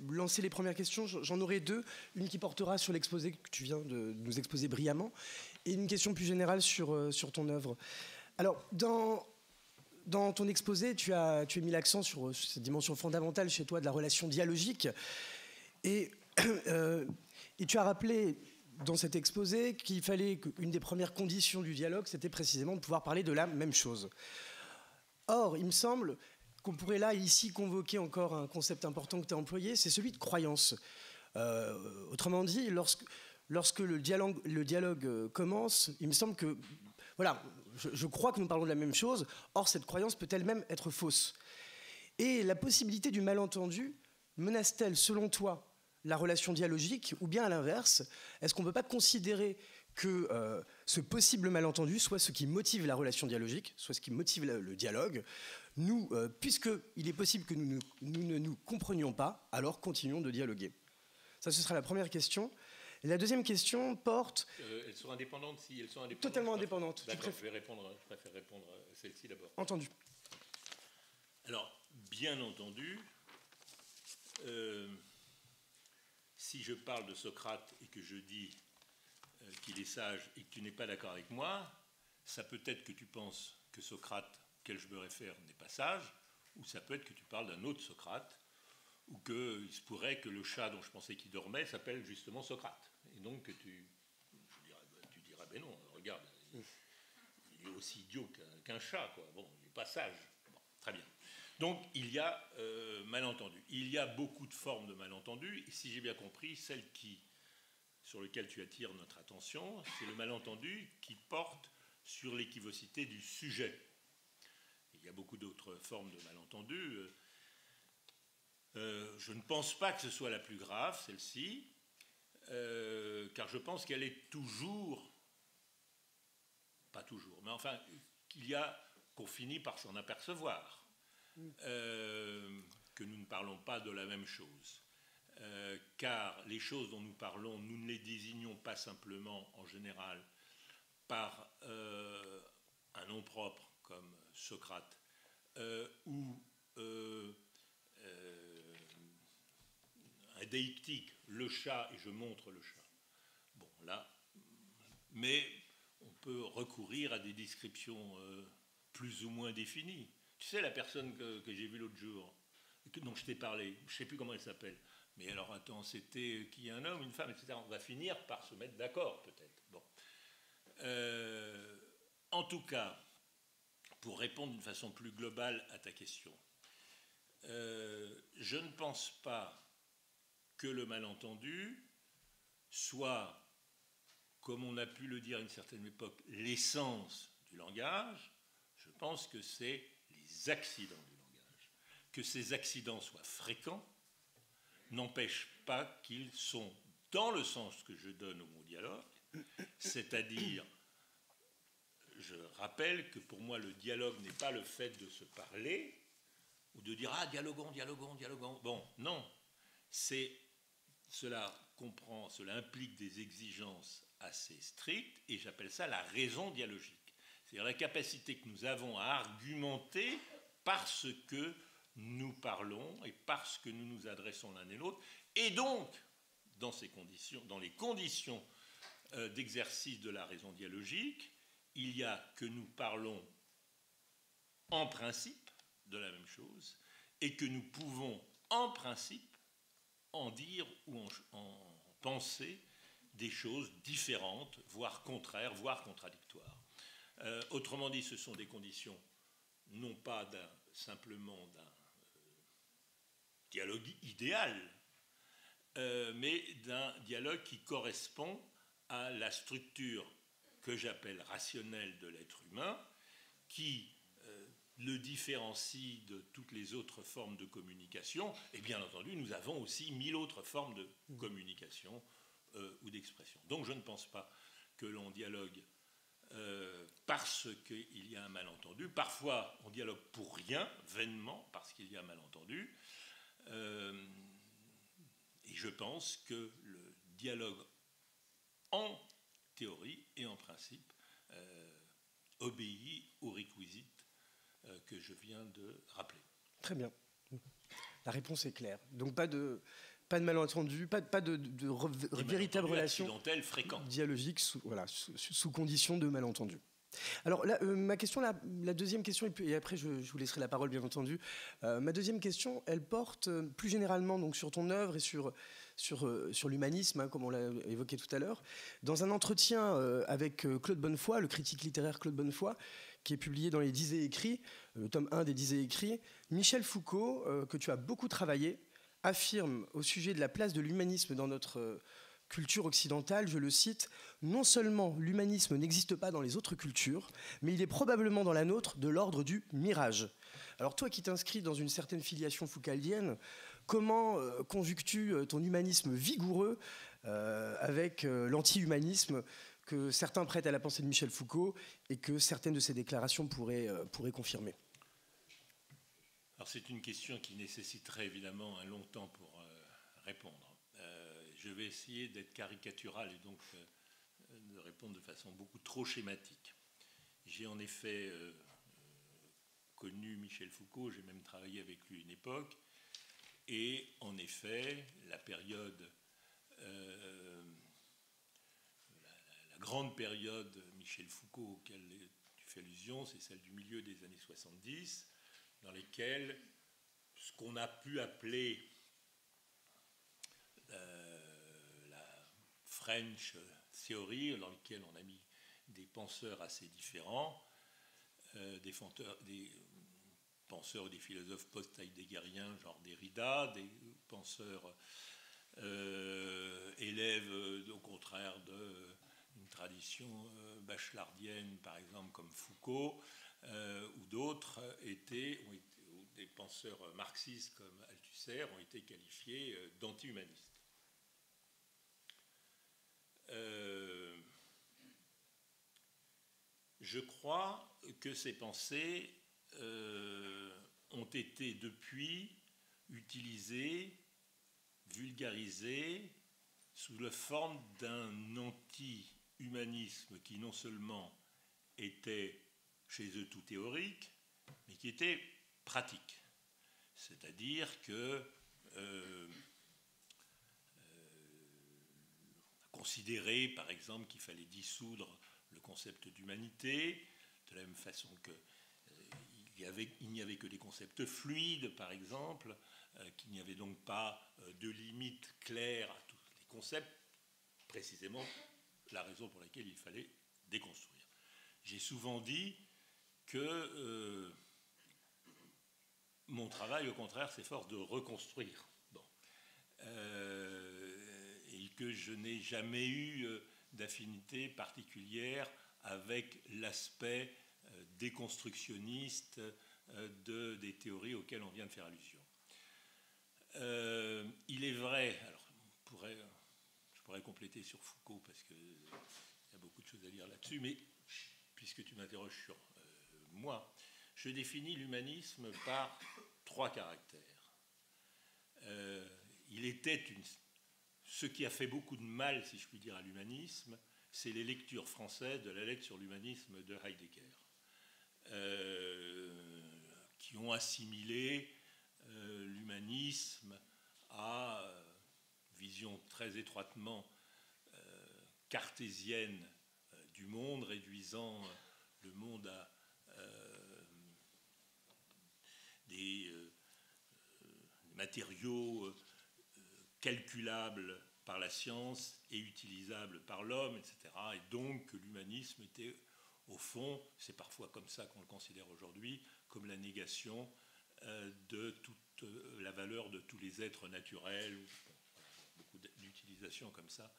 lancer les premières questions. J'en aurai deux. Une qui portera sur l'exposé que tu viens de nous exposer brillamment, et une question plus générale sur ton œuvre. Alors, dans ton exposé, tu as mis l'accent sur cette dimension fondamentale chez toi de la relation dialogique. Et tu as rappelé dans cet exposé qu'il fallait qu'une des premières conditions du dialogue, c'était précisément de pouvoir parler de la même chose. Or, il me semble qu'on pourrait là, ici, convoquer encore un concept important que tu as employé, c'est celui de croyance. Autrement dit, lorsque le dialogue commence, il me semble que, voilà, je crois que nous parlons de la même chose, or cette croyance peut elle-même être fausse. Et la possibilité du malentendu menace-t-elle, selon toi, la relation dialogique, ou bien à l'inverse, est-ce qu'on ne peut pas considérer que ce possible malentendu soit ce qui motive la relation dialogique, soit ce qui motive le dialogue? Nous, puisqu'il est possible que nous ne nous comprenions pas, alors continuons de dialoguer. Ça, ce sera la première question. Et la deuxième question porte... elles sont indépendantes si elles sont indépendantes. Totalement indépendantes. D'accord, je préfère répondre à celle-ci d'abord. Entendu. Alors, bien entendu, si je parle de Socrate et que je dis qu'il est sage et que tu n'es pas d'accord avec moi, ça peut être que tu penses que Socrate, auquel je me réfère, n'est pas sage, ou ça peut être que tu parles d'un autre Socrate, ou qu'il se pourrait que le chat dont je pensais qu'il dormait s'appelle justement Socrate. Et donc que tu diras, ben non, regarde, il est aussi idiot qu'un chat, quoi. Bon, il n'est pas sage. Bon, très bien. Donc il y a malentendu. Il y a beaucoup de formes de malentendu, et si j'ai bien compris, celle sur laquelle tu attires notre attention, c'est le malentendu qui porte sur l'équivocité du sujet. Il y a beaucoup d'autres formes de malentendu. Je ne pense pas que ce soit la plus grave, celle-ci, car je pense qu'elle est toujours, pas toujours, mais enfin, qu'on finit par s'en apercevoir, que nous ne parlons pas de la même chose. Car les choses dont nous parlons, nous ne les désignons pas simplement, en général, par un nom propre, comme Socrate, ou un déictique, le chat, et je montre le chat. Bon, là, mais on peut recourir à des descriptions plus ou moins définies. Tu sais, la personne que j'ai vue l'autre jour, dont je t'ai parlé, je ne sais plus comment elle s'appelle, mais alors attends, c'était qui, un homme, une femme, etc. On va finir par se mettre d'accord, peut-être. Bon. En tout cas, pour répondre d'une façon plus globale à ta question, je ne pense pas que le malentendu soit, comme on a pu le dire à une certaine époque, l'essence du langage. Je pense que c'est les accidents du langage. Que ces accidents soient fréquents n'empêche pas qu'ils sont dans le sens que je donne au mot dialogue, c'est-à-dire, je rappelle que pour moi le dialogue n'est pas le fait de se parler ou de dire « Ah, dialoguons, dialoguons, dialoguons ». Bon, non, cela implique des exigences assez strictes et j'appelle ça la raison dialogique. C'est-à-dire la capacité que nous avons à argumenter parce que nous parlons et parce que nous nous adressons l'un et l'autre. Et donc, dans les conditions d'exercice de la raison dialogique, il y a que nous parlons en principe de la même chose et que nous pouvons en principe en dire ou en penser des choses différentes, voire contraires, voire contradictoires. Autrement dit, ce sont des conditions non pas simplement d'un dialogue idéal, mais d'un dialogue qui correspond à la structure que j'appelle rationnelle de l'être humain, qui le différencie de toutes les autres formes de communication. Et bien entendu, nous avons aussi 1000 autres formes de communication ou d'expression. Donc je ne pense pas que l'on dialogue parce qu'il y a un malentendu. Parfois, on dialogue pour rien, vainement, parce qu'il y a un malentendu. Et je pense que le dialogue, en théorie et en principe, obéit aux réquisites que je viens de rappeler. Très bien. La réponse est claire. Donc pas de malentendu, pas de véritable relation dialogique sous condition de malentendu. Alors là, ma question, la deuxième question, et après je vous laisserai la parole bien entendu. Ma deuxième question, elle porte plus généralement donc, sur ton œuvre et sur l'humanisme, hein, comme on l'a évoqué tout à l'heure. Dans un entretien avec Claude Bonnefoy, le critique littéraire Claude Bonnefoy, qui est publié dans les 10 et écrits, le tome 1 des 10 et écrits, Michel Foucault, que tu as beaucoup travaillé, affirme au sujet de la place de l'humanisme dans notre culture occidentale, je le cite, « Non seulement l'humanisme n'existe pas dans les autres cultures, mais il est probablement dans la nôtre de l'ordre du mirage. » Alors toi qui t'inscris dans une certaine filiation foucaldienne, comment conjugues-tu ton humanisme vigoureux avec l'anti-humanisme que certains prêtent à la pensée de Michel Foucault et que certaines de ses déclarations pourraient confirmer? Alors c'est une question qui nécessiterait évidemment un long temps pour répondre. Je vais essayer d'être caricatural et donc de répondre de façon beaucoup trop schématique. J'ai en effet connu Michel Foucault, j'ai même travaillé avec lui une époque, et en effet, la période, la grande période Michel Foucault auquel tu fais allusion, c'est celle du milieu des années 70, dans lesquelles ce qu'on a pu appeler French Theory, dans lequel on a mis des penseurs assez différents, des penseurs ou des philosophes post-heideggeriens, genre Derrida, des penseurs élèves, au contraire, d'une tradition bachelardienne, par exemple, comme Foucault, ou d'autres ou des penseurs marxistes comme Althusser ont été qualifiés d'anti-humanistes. Je crois que ces pensées ont été depuis utilisées, vulgarisées sous la forme d'un anti-humanisme qui non seulement était chez eux tout théorique, mais qui était pratique. C'est-à-dire que considérer, par exemple, qu'il fallait dissoudre le concept d'humanité, de la même façon qu'il n'y avait que des concepts fluides, par exemple, qu'il n'y avait donc pas de limite claire à tous les concepts, précisément la raison pour laquelle il fallait déconstruire. J'ai souvent dit que mon travail, au contraire, s'efforce de reconstruire. Bon. Et que je n'ai jamais eu d'affinité particulière avec l'aspect déconstructionniste des théories auxquelles on vient de faire allusion. Il est vrai, alors je pourrais compléter sur Foucault parce qu'il y a beaucoup de choses à dire là-dessus, mais puisque tu m'interroges sur moi, je définis l'humanisme par 3 caractères. Il était ce qui a fait beaucoup de mal, si je puis dire, à l'humanisme, c'est les lectures françaises de la lettre sur l'humanisme de Heidegger, qui ont assimilé l'humanisme à vision très étroitement cartésienne du monde, réduisant le monde à des matériaux calculables par la science et utilisables par l'homme, etc. Et donc que l'humanisme était, au fond, c'est parfois comme ça qu'on le considère aujourd'hui, comme la négation de toute la valeur de tous les êtres naturels, bon, beaucoup d'utilisations comme ça,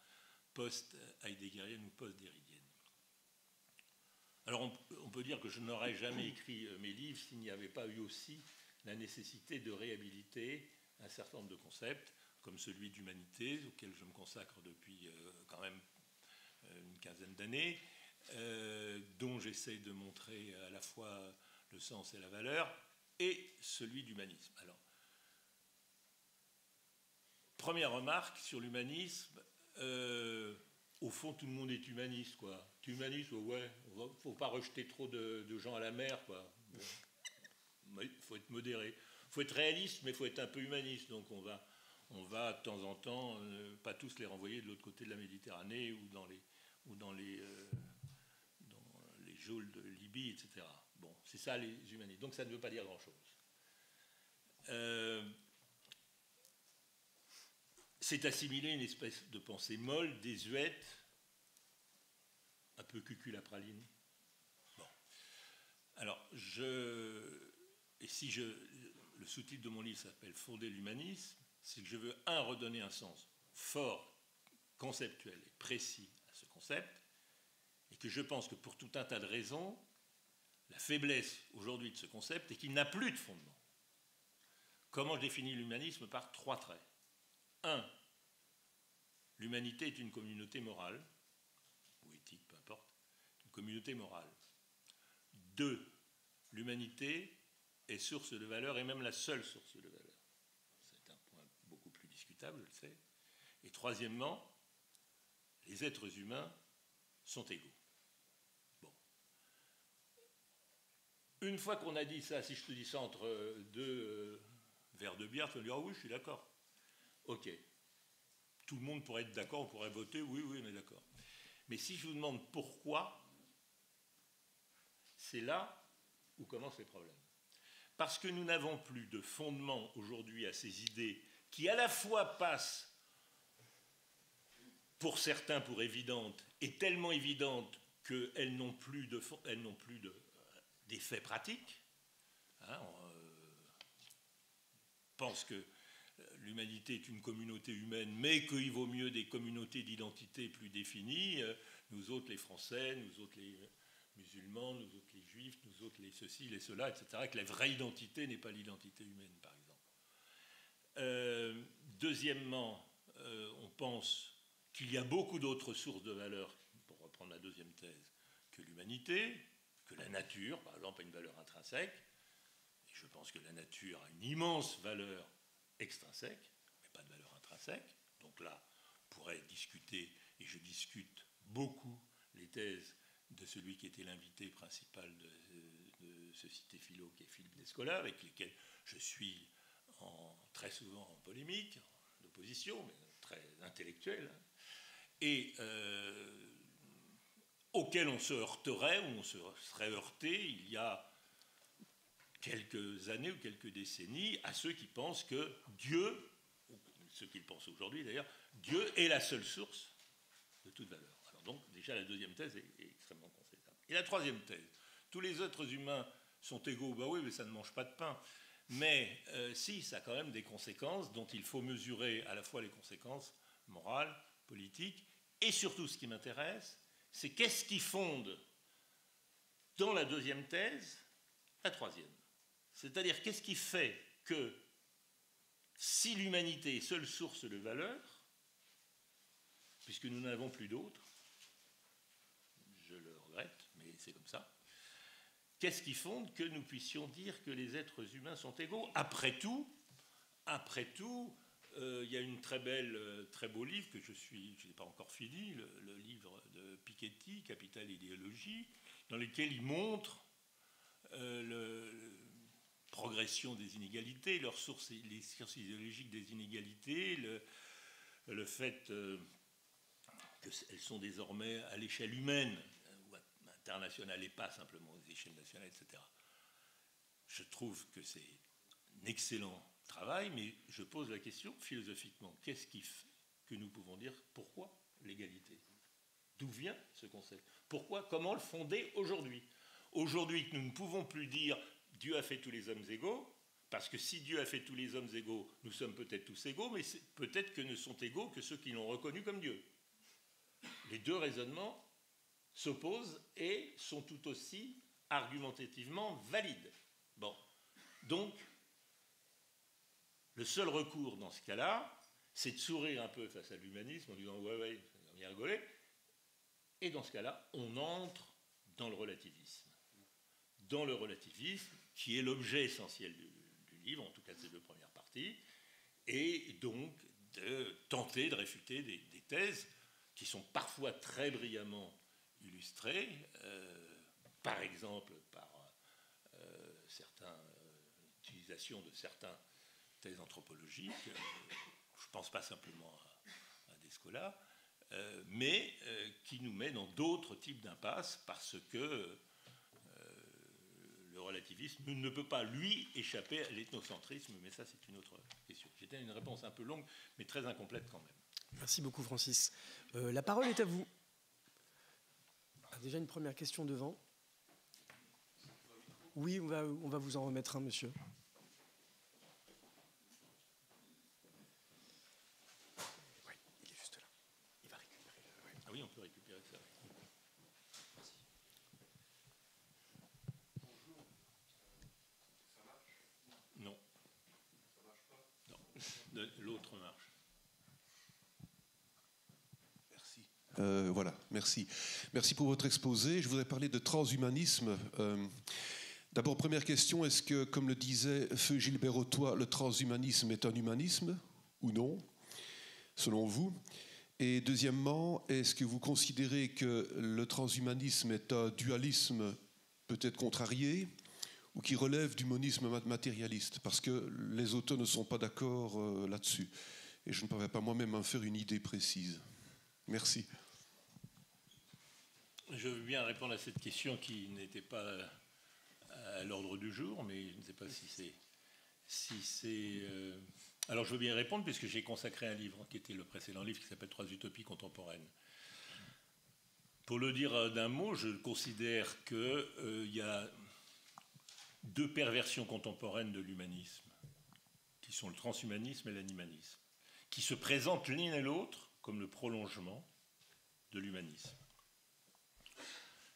post-heideggerienne ou post-derridienne. Alors on peut dire que je n'aurais jamais écrit mes livres s'il n'y avait pas eu aussi la nécessité de réhabiliter un certain nombre de concepts, comme celui d'humanité, auquel je me consacre depuis quand même une quinzaine d'années, dont j'essaie de montrer à la fois le sens et la valeur, et celui d'humanisme. Alors, première remarque sur l'humanisme, au fond, tout le monde est humaniste, quoi. Humaniste, ouais, il ne faut pas rejeter trop de gens à la mer, quoi. Bon. Il faut être modéré. Il faut être réaliste, mais il faut être un peu humaniste. Donc on va de temps en temps, pas tous les renvoyer de l'autre côté de la Méditerranée ou dans les geôles de Libye, etc. Bon, c'est ça les humanistes. Donc ça ne veut pas dire grand-chose. C'est assimiler une espèce de pensée molle, désuète, un peu cucul-à-praline. Bon. Alors, le sous-titre de mon livre s'appelle « Fonder l'humanisme », c'est que je veux, redonner un sens fort, conceptuel et précis à ce concept, et que je pense que pour tout un tas de raisons, la faiblesse aujourd'hui de ce concept est qu'il n'a plus de fondement. Comment je définis l'humanisme? Par 3 traits. 1. L'humanité est une communauté morale, ou éthique, peu importe, une communauté morale. 2. L'humanité est source de valeur, et même la seule source de valeur. C'est un point beaucoup plus discutable, je le sais. Et troisièmement, les êtres humains sont égaux. Bon. Une fois qu'on a dit ça, si je te dis ça entre 2 verres de bière, tu vas me dire « Ah oui, je suis d'accord. » Ok. Tout le monde pourrait être d'accord, on pourrait voter, oui, on est d'accord. Mais si je vous demande pourquoi, c'est là où commencent les problèmes. Parce que nous n'avons plus de fondement aujourd'hui à ces idées qui à la fois passent pour certains pour évidentes et tellement évidentes qu'elles n'ont plus d'effet pratique. Hein, on pense que l'humanité est une communauté humaine, mais qu'il vaut mieux des communautés d'identité plus définies. Nous autres les Français, nous autres les musulmans, nous autres les juifs, nous autres les ceci, les cela, etc. Que la vraie identité n'est pas l'identité humaine, par exemple. Deuxièmement, on pense qu'il y a beaucoup d'autres sources de valeur, pour reprendre la deuxième thèse, que l'humanité, que la nature, par exemple, a une valeur intrinsèque. Et je pense que la nature a une immense valeur extrinsèque, mais pas de valeur intrinsèque. Donc là, on pourrait discuter, et je discute beaucoup, les thèses de celui qui était l'invité principal de ce Cité Philo, qui est Philippe Descola, avec lesquels je suis très souvent en polémique, en opposition, mais très intellectuelle, et auquel on se heurterait, ou on se serait heurté il y a quelques années ou quelques décennies à ceux qui pensent que Dieu, ou ceux qui le pensent aujourd'hui d'ailleurs, Dieu est la seule source de toute valeur. Alors donc déjà la deuxième thèse est extrêmement conséquente. Et la troisième thèse, tous les êtres humains sont égaux, bah oui, mais ça ne mange pas de pain. Mais si, ça a quand même des conséquences dont il faut mesurer à la fois les conséquences morales, politiques, et surtout ce qui m'intéresse, c'est qu'est-ce qui fonde dans la deuxième thèse la troisième. C'est-à-dire qu'est-ce qui fait que si l'humanité est seule source de valeur, puisque nous n'avons plus d'autres, je le regrette, mais c'est comme ça, qu'est-ce qui fonde que nous puissions dire que les êtres humains sont égaux? Après tout, il y a une très beau livre que je n'ai pas encore fini, le livre de Piketty, Capital et idéologie, dans lequel il montre la progression des inégalités, les sources idéologiques des inégalités, le fait qu'elles sont désormais à l'échelle humaine ou internationale et pas simplement aux échelles nationales, etc. Je trouve que c'est un excellent travail, mais je pose la question philosophiquement. Qu'est-ce qui fait que nous pouvons dire pourquoi l'égalité? D'où vient ce concept? Pourquoi? Comment le fonder aujourd'hui? Aujourd'hui, nous ne pouvons plus dire Dieu a fait tous les hommes égaux, parce que si Dieu a fait tous les hommes égaux, nous sommes peut-être tous égaux, mais peut-être que ne sont égaux que ceux qui l'ont reconnu comme Dieu. Les deux raisonnements s'opposent et sont tout aussi argumentativement valides. Bon, donc, le seul recours dans ce cas-là, c'est de sourire un peu face à l'humanisme en disant ouais, on vient rigoler. Et dans ce cas-là, on entre dans le relativisme. Dans le relativisme, qui est l'objet essentiel du livre, en tout cas de ces deux premières parties, et donc de tenter de réfuter des thèses qui sont parfois très brillamment illustrées, par exemple par certaines utilisations de certaines thèses anthropologiques, je ne pense pas simplement à Descola, mais qui nous met dans d'autres types d'impasses parce que le relativisme ne peut pas, lui, échapper à l'ethnocentrisme, mais ça, c'est une autre question. C'était une réponse un peu longue, mais très incomplète quand même. Merci beaucoup, Francis. La parole est à vous. Déjà une première question devant. Oui, on va vous en remettre un, monsieur. Oui, il est juste là. Il va récupérer. Ah oui, on peut récupérer ça. Merci. Bonjour. Ça marche? Non. Ça marche pas? Non. L'autre marche. Merci. Voilà, merci. Merci pour votre exposé. Je voudrais parler de transhumanisme. D'abord, première question, est-ce que, comme le disait Feu Gilbert Autois, le transhumanisme est un humanisme ou non, selon vous? Et deuxièmement, est-ce que vous considérez que le transhumanisme est un dualisme peut-être contrarié ou qui relève du monisme matérialiste? Parce que les auteurs ne sont pas d'accord là-dessus. Et je ne parviens pas moi-même à me faire une idée précise. Merci. Je veux bien répondre à cette question qui n'était pas à l'ordre du jour, mais je ne sais pas si c'est... Alors je veux bien répondre puisque j'ai consacré un livre qui était le précédent livre qui s'appelle « Trois utopies contemporaines ». Pour le dire d'un mot, je considère qu'il y a deux perversions contemporaines de l'humanisme, qui sont le transhumanisme et l'animanisme, qui se présentent l'une et l'autre comme le prolongement de l'humanisme.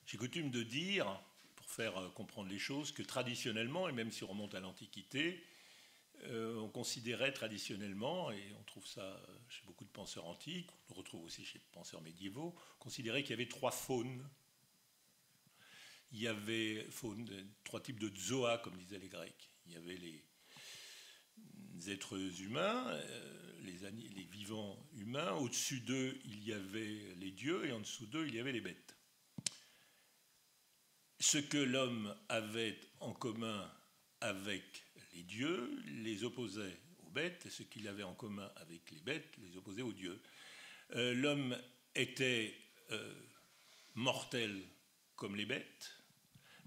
J'ai coutume de dire, pour faire comprendre les choses, que traditionnellement, et même si on remonte à l'Antiquité, on considérait traditionnellement, et on trouve ça chez beaucoup de penseurs antiques, on le retrouve aussi chez les penseurs médiévaux, on considérait qu'il y avait trois faunes. Il y avait trois types de zoa, comme disaient les Grecs. Il y avait les êtres humains, les vivants humains. Au-dessus d'eux, il y avait les dieux, et en dessous d'eux, il y avait les bêtes. Ce que l'homme avait en commun avec les dieux les opposait aux bêtes, et ce qu'il avait en commun avec les bêtes les opposait aux dieux. L'homme était mortel comme les bêtes,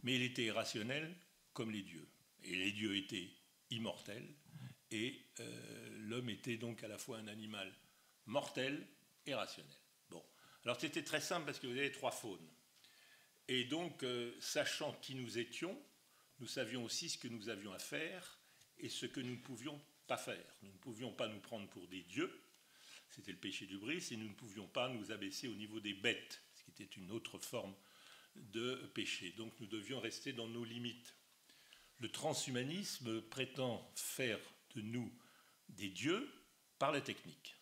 mais il était irrationnel comme les dieux. et les dieux étaient immortels, et l'homme était donc à la fois un animal mortel et rationnel. Bon, alors c'était très simple parce que vous avez 3 faunes. Et donc, sachant qui nous étions, nous savions aussi ce que nous avions à faire et ce que nous ne pouvions pas faire. Nous ne pouvions pas nous prendre pour des dieux, c'était le péché d'hubris, et nous ne pouvions pas nous abaisser au niveau des bêtes, ce qui était une autre forme de péché. Donc nous devions rester dans nos limites. Le transhumanisme prétend faire de nous des dieux par la technique.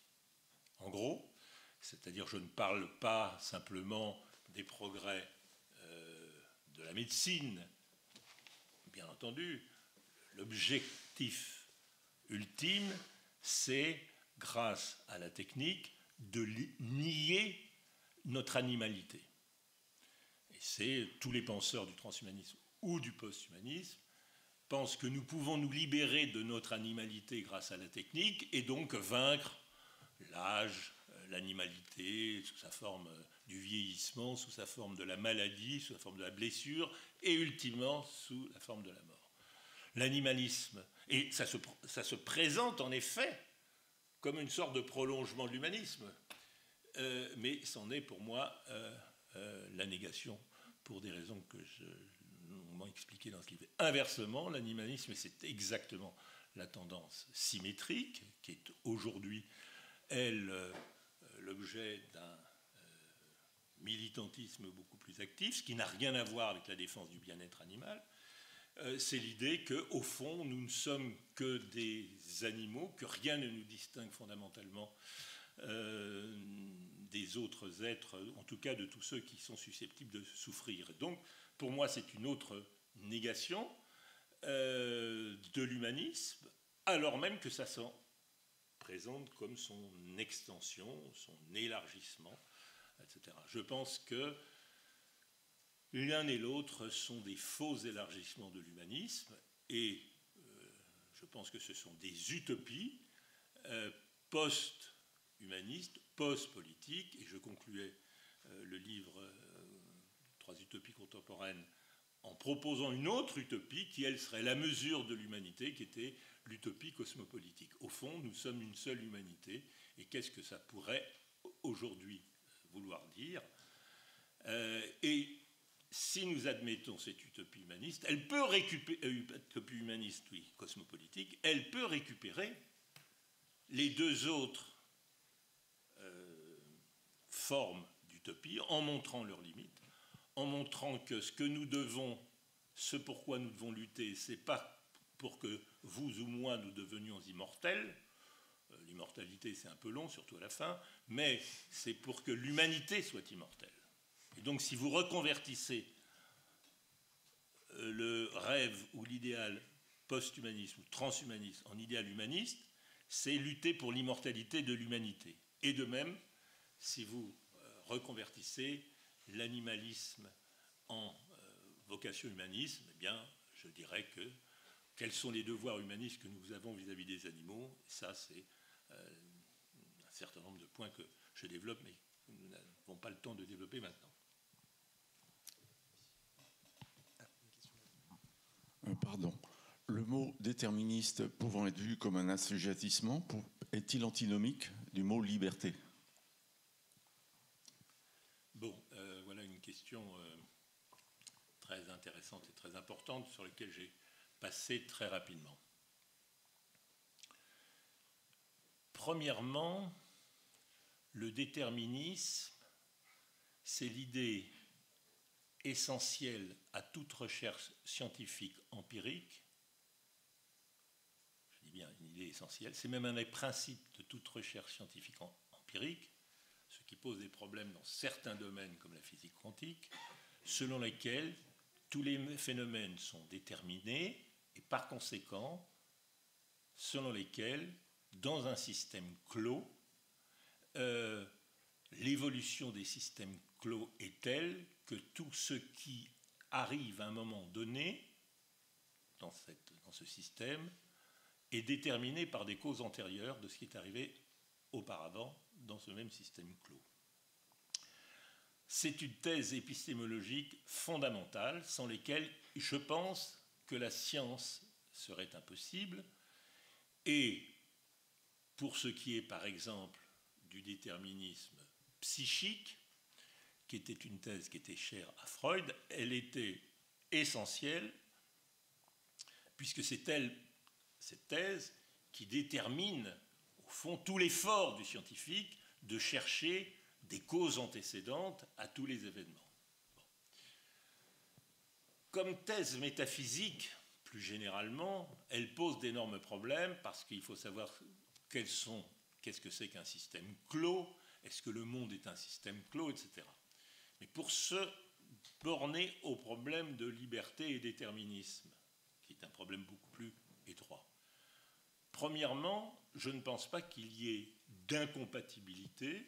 En gros, c'est-à-dire je ne parle pas simplement des progrès de la médecine, bien entendu, l'objectif ultime, c'est, grâce à la technique, de nier notre animalité. Et c'est tous les penseurs du transhumanisme ou du posthumanisme pensent que nous pouvons nous libérer de notre animalité grâce à la technique et donc vaincre l'âge, l'animalité, sous sa forme du vieillissement, sous sa forme de la maladie, sous la forme de la blessure et ultimement sous la forme de la mort. L'animalisme, et ça se présente en effet comme une sorte de prolongement de l'humanisme, mais c'en est pour moi la négation pour des raisons que je longuement expliquées dans ce livre. Inversement, l'animalisme, c'est exactement la tendance symétrique qui est aujourd'hui, elle, l'objet d'un militantisme beaucoup plus actif, ce qui n'a rien à voir avec la défense du bien-être animal. C'est l'idée qu'au fond, nous ne sommes que des animaux, que rien ne nous distingue fondamentalement des autres êtres, en tout cas de tous ceux qui sont susceptibles de souffrir. Donc, pour moi, c'est une autre négation de l'humanisme, alors même que ça s'en présente comme son extension, son élargissement, etc. Je pense que l'un et l'autre sont des faux élargissements de l'humanisme et je pense que ce sont des utopies post-humanistes, post-politiques, et je concluais le livre 3 utopies contemporaines en proposant une autre utopie qui, elle, serait la mesure de l'humanité, qui était l'utopie cosmopolitique. Au fond, nous sommes une seule humanité, et qu'est-ce que ça pourrait aujourd'hui vouloir dire et si nous admettons cette utopie humaniste, elle peut récupérer, utopie humaniste, oui, cosmopolitique, elle peut récupérer les 2 autres formes d'utopie en montrant leurs limites, en montrant que ce que nous devons, ce pourquoi nous devons lutter, c'est pas pour que vous ou moi nous devenions immortels, l'immortalité c'est un peu long, surtout à la fin, mais c'est pour que l'humanité soit immortelle. Et donc si vous reconvertissez le rêve ou l'idéal post-humaniste ou transhumaniste en idéal humaniste, c'est lutter pour l'immortalité de l'humanité. Et de même, si vous reconvertissez l'animalisme en vocation humanisme, eh bien, je dirais que quels sont les devoirs humanistes que nous avons vis-à-vis des animaux. Ça, c'est un certain nombre de points que je développe, mais que nous n'avons pas le temps de développer maintenant. Pardon. Le mot déterministe pouvant être vu comme un assujettissement, est-il antinomique du mot liberté? Bon, voilà une question très intéressante et très importante sur laquelle j'ai passé très rapidement. Premièrement, le déterminisme, c'est l'idée essentielle à toute recherche scientifique empirique. Je dis bien une idée essentielle, c'est même un des principes de toute recherche scientifique empirique, ce qui pose des problèmes dans certains domaines comme la physique quantique, selon lesquels tous les phénomènes sont déterminés et par conséquent, selon lesquels, dans un système clos, l'évolution des systèmes clos est telle que tout ce qui arrive à un moment donné dans ce système est déterminé par des causes antérieures de ce qui est arrivé auparavant dans ce même système clos. C'est une thèse épistémologique fondamentale sans laquelle je pense que la science serait impossible. Et pour ce qui est, par exemple, du déterminisme psychique, qui était une thèse qui était chère à Freud, elle était essentielle, puisque c'est elle, cette thèse, qui détermine, au fond, tout l'effort du scientifique de chercher des causes antécédentes à tous les événements. Bon. Comme thèse métaphysique, plus généralement, elle pose d'énormes problèmes, parce qu'il faut savoir qu'est-ce que c'est qu'un système clos, est-ce que le monde est un système clos, etc. Mais pour se borner au problème de liberté et déterminisme, qui est un problème beaucoup plus étroit. Premièrement, je ne pense pas qu'il y ait d'incompatibilité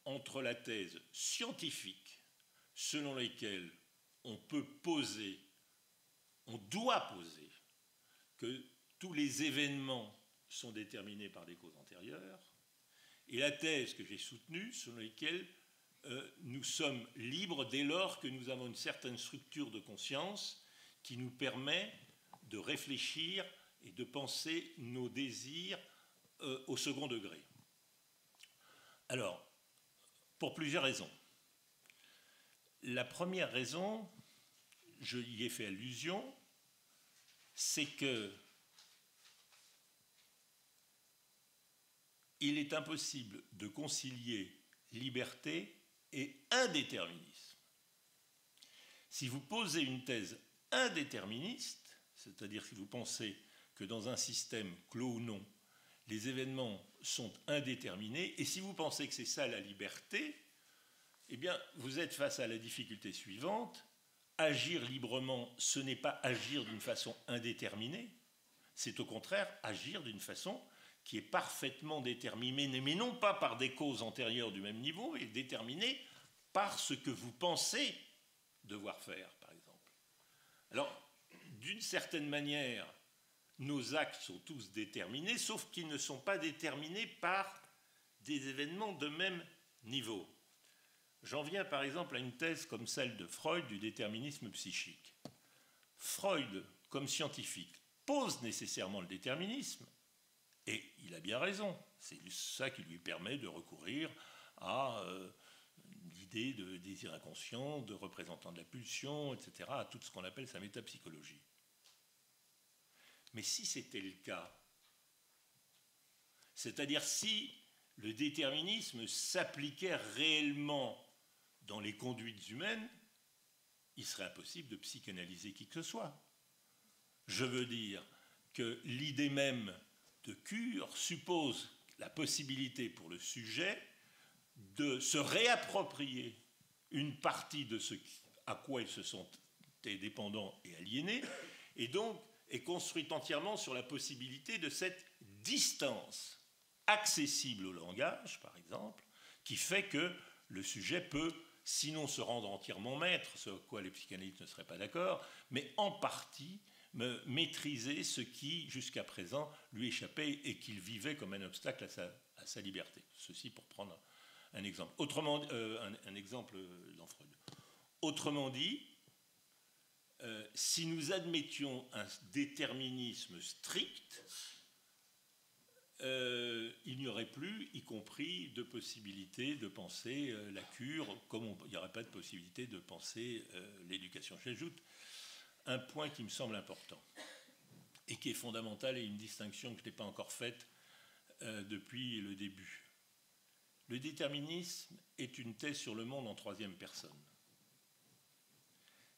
entre la thèse scientifique selon laquelle on peut poser, on doit poser, que tous les événements sont déterminés par des causes antérieures, et la thèse que j'ai soutenue selon laquelle nous sommes libres dès lors que nous avons une certaine structure de conscience qui nous permet de réfléchir et de penser nos désirs au second degré. Alors, pour plusieurs raisons. La première raison, je y ai fait allusion, c'est que il est impossible de concilier liberté et indéterminisme. Si vous posez une thèse indéterministe, c'est-à-dire si vous pensez que dans un système clos ou non, les événements sont indéterminés, et si vous pensez que c'est ça la liberté, eh bien, vous êtes face à la difficulté suivante. Agir librement, ce n'est pas agir d'une façon indéterminée, c'est au contraire agir d'une façon qui est parfaitement déterminée, mais non pas par des causes antérieures du même niveau, mais déterminée par ce que vous pensez devoir faire, par exemple. Alors, d'une certaine manière, nos actes sont tous déterminés, sauf qu'ils ne sont pas déterminés par des événements de même niveau. J'en viens par exemple à une thèse comme celle de Freud du déterminisme psychique. Freud, comme scientifique, pose nécessairement le déterminisme, et il a bien raison. C'est ça qui lui permet de recourir à l'idée de désir inconscient, de représentant de la pulsion, etc., à tout ce qu'on appelle sa métapsychologie. Mais si c'était le cas, c'est-à-dire si le déterminisme s'appliquait réellement dans les conduites humaines, il serait impossible de psychanalyser qui que ce soit. Je veux dire que l'idée même de cure suppose la possibilité pour le sujet de se réapproprier une partie de ce à quoi ils se sont dépendants et aliénés, et donc est construite entièrement sur la possibilité de cette distance accessible au langage, par exemple, qui fait que le sujet peut, sinon se rendre entièrement maître, ce à quoi les psychanalystes ne seraient pas d'accord, mais en partie maîtriser ce qui, jusqu'à présent, lui échappait et qu'il vivait comme un obstacle à sa liberté. Ceci pour prendre un exemple. Autrement, un exemple dans Freud. Autrement dit, si nous admettions un déterminisme strict, il n'y aurait plus, y compris, de possibilité de penser la cure, comme il n'y aurait pas de possibilité de penser l'éducation. J'ajoute un point qui me semble important et qui est fondamental, et une distinction que je n'ai pas encore faite depuis le début. Le déterminisme est une thèse sur le monde en troisième personne.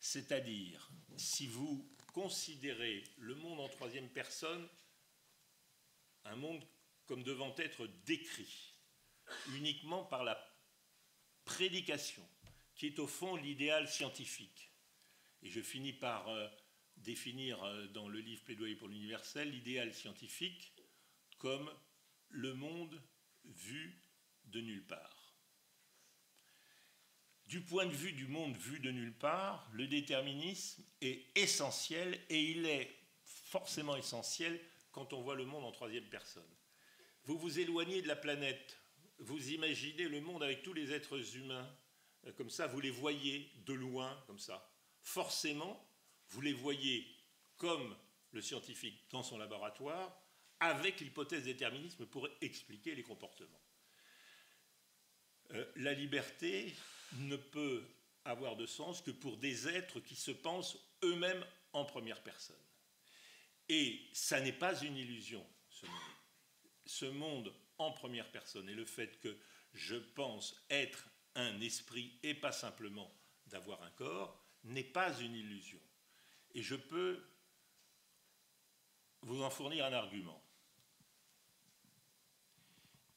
C'est-à-dire, si vous considérez le monde en troisième personne, un monde comme devant être décrit uniquement par la prédication, qui est au fond l'idéal scientifique. Et je finis par définir dans le livre Plaidoyer pour l'universel l'idéal scientifique comme le monde vu de nulle part. Du point de vue du monde vu de nulle part, le déterminisme est essentiel, et il est forcément essentiel quand on voit le monde en troisième personne. Vous vous éloignez de la planète, vous imaginez le monde avec tous les êtres humains, comme ça, vous les voyez de loin, comme ça. Forcément, vous les voyez comme le scientifique dans son laboratoire avec l'hypothèse déterminisme pour expliquer les comportements. La liberté ne peut avoir de sens que pour des êtres qui se pensent eux-mêmes en première personne. Et ça n'est pas une illusion, ce monde. Ce monde en première personne et le fait que je pense être un esprit et pas simplement d'avoir un corps n'est pas une illusion. Et je peux vous en fournir un argument.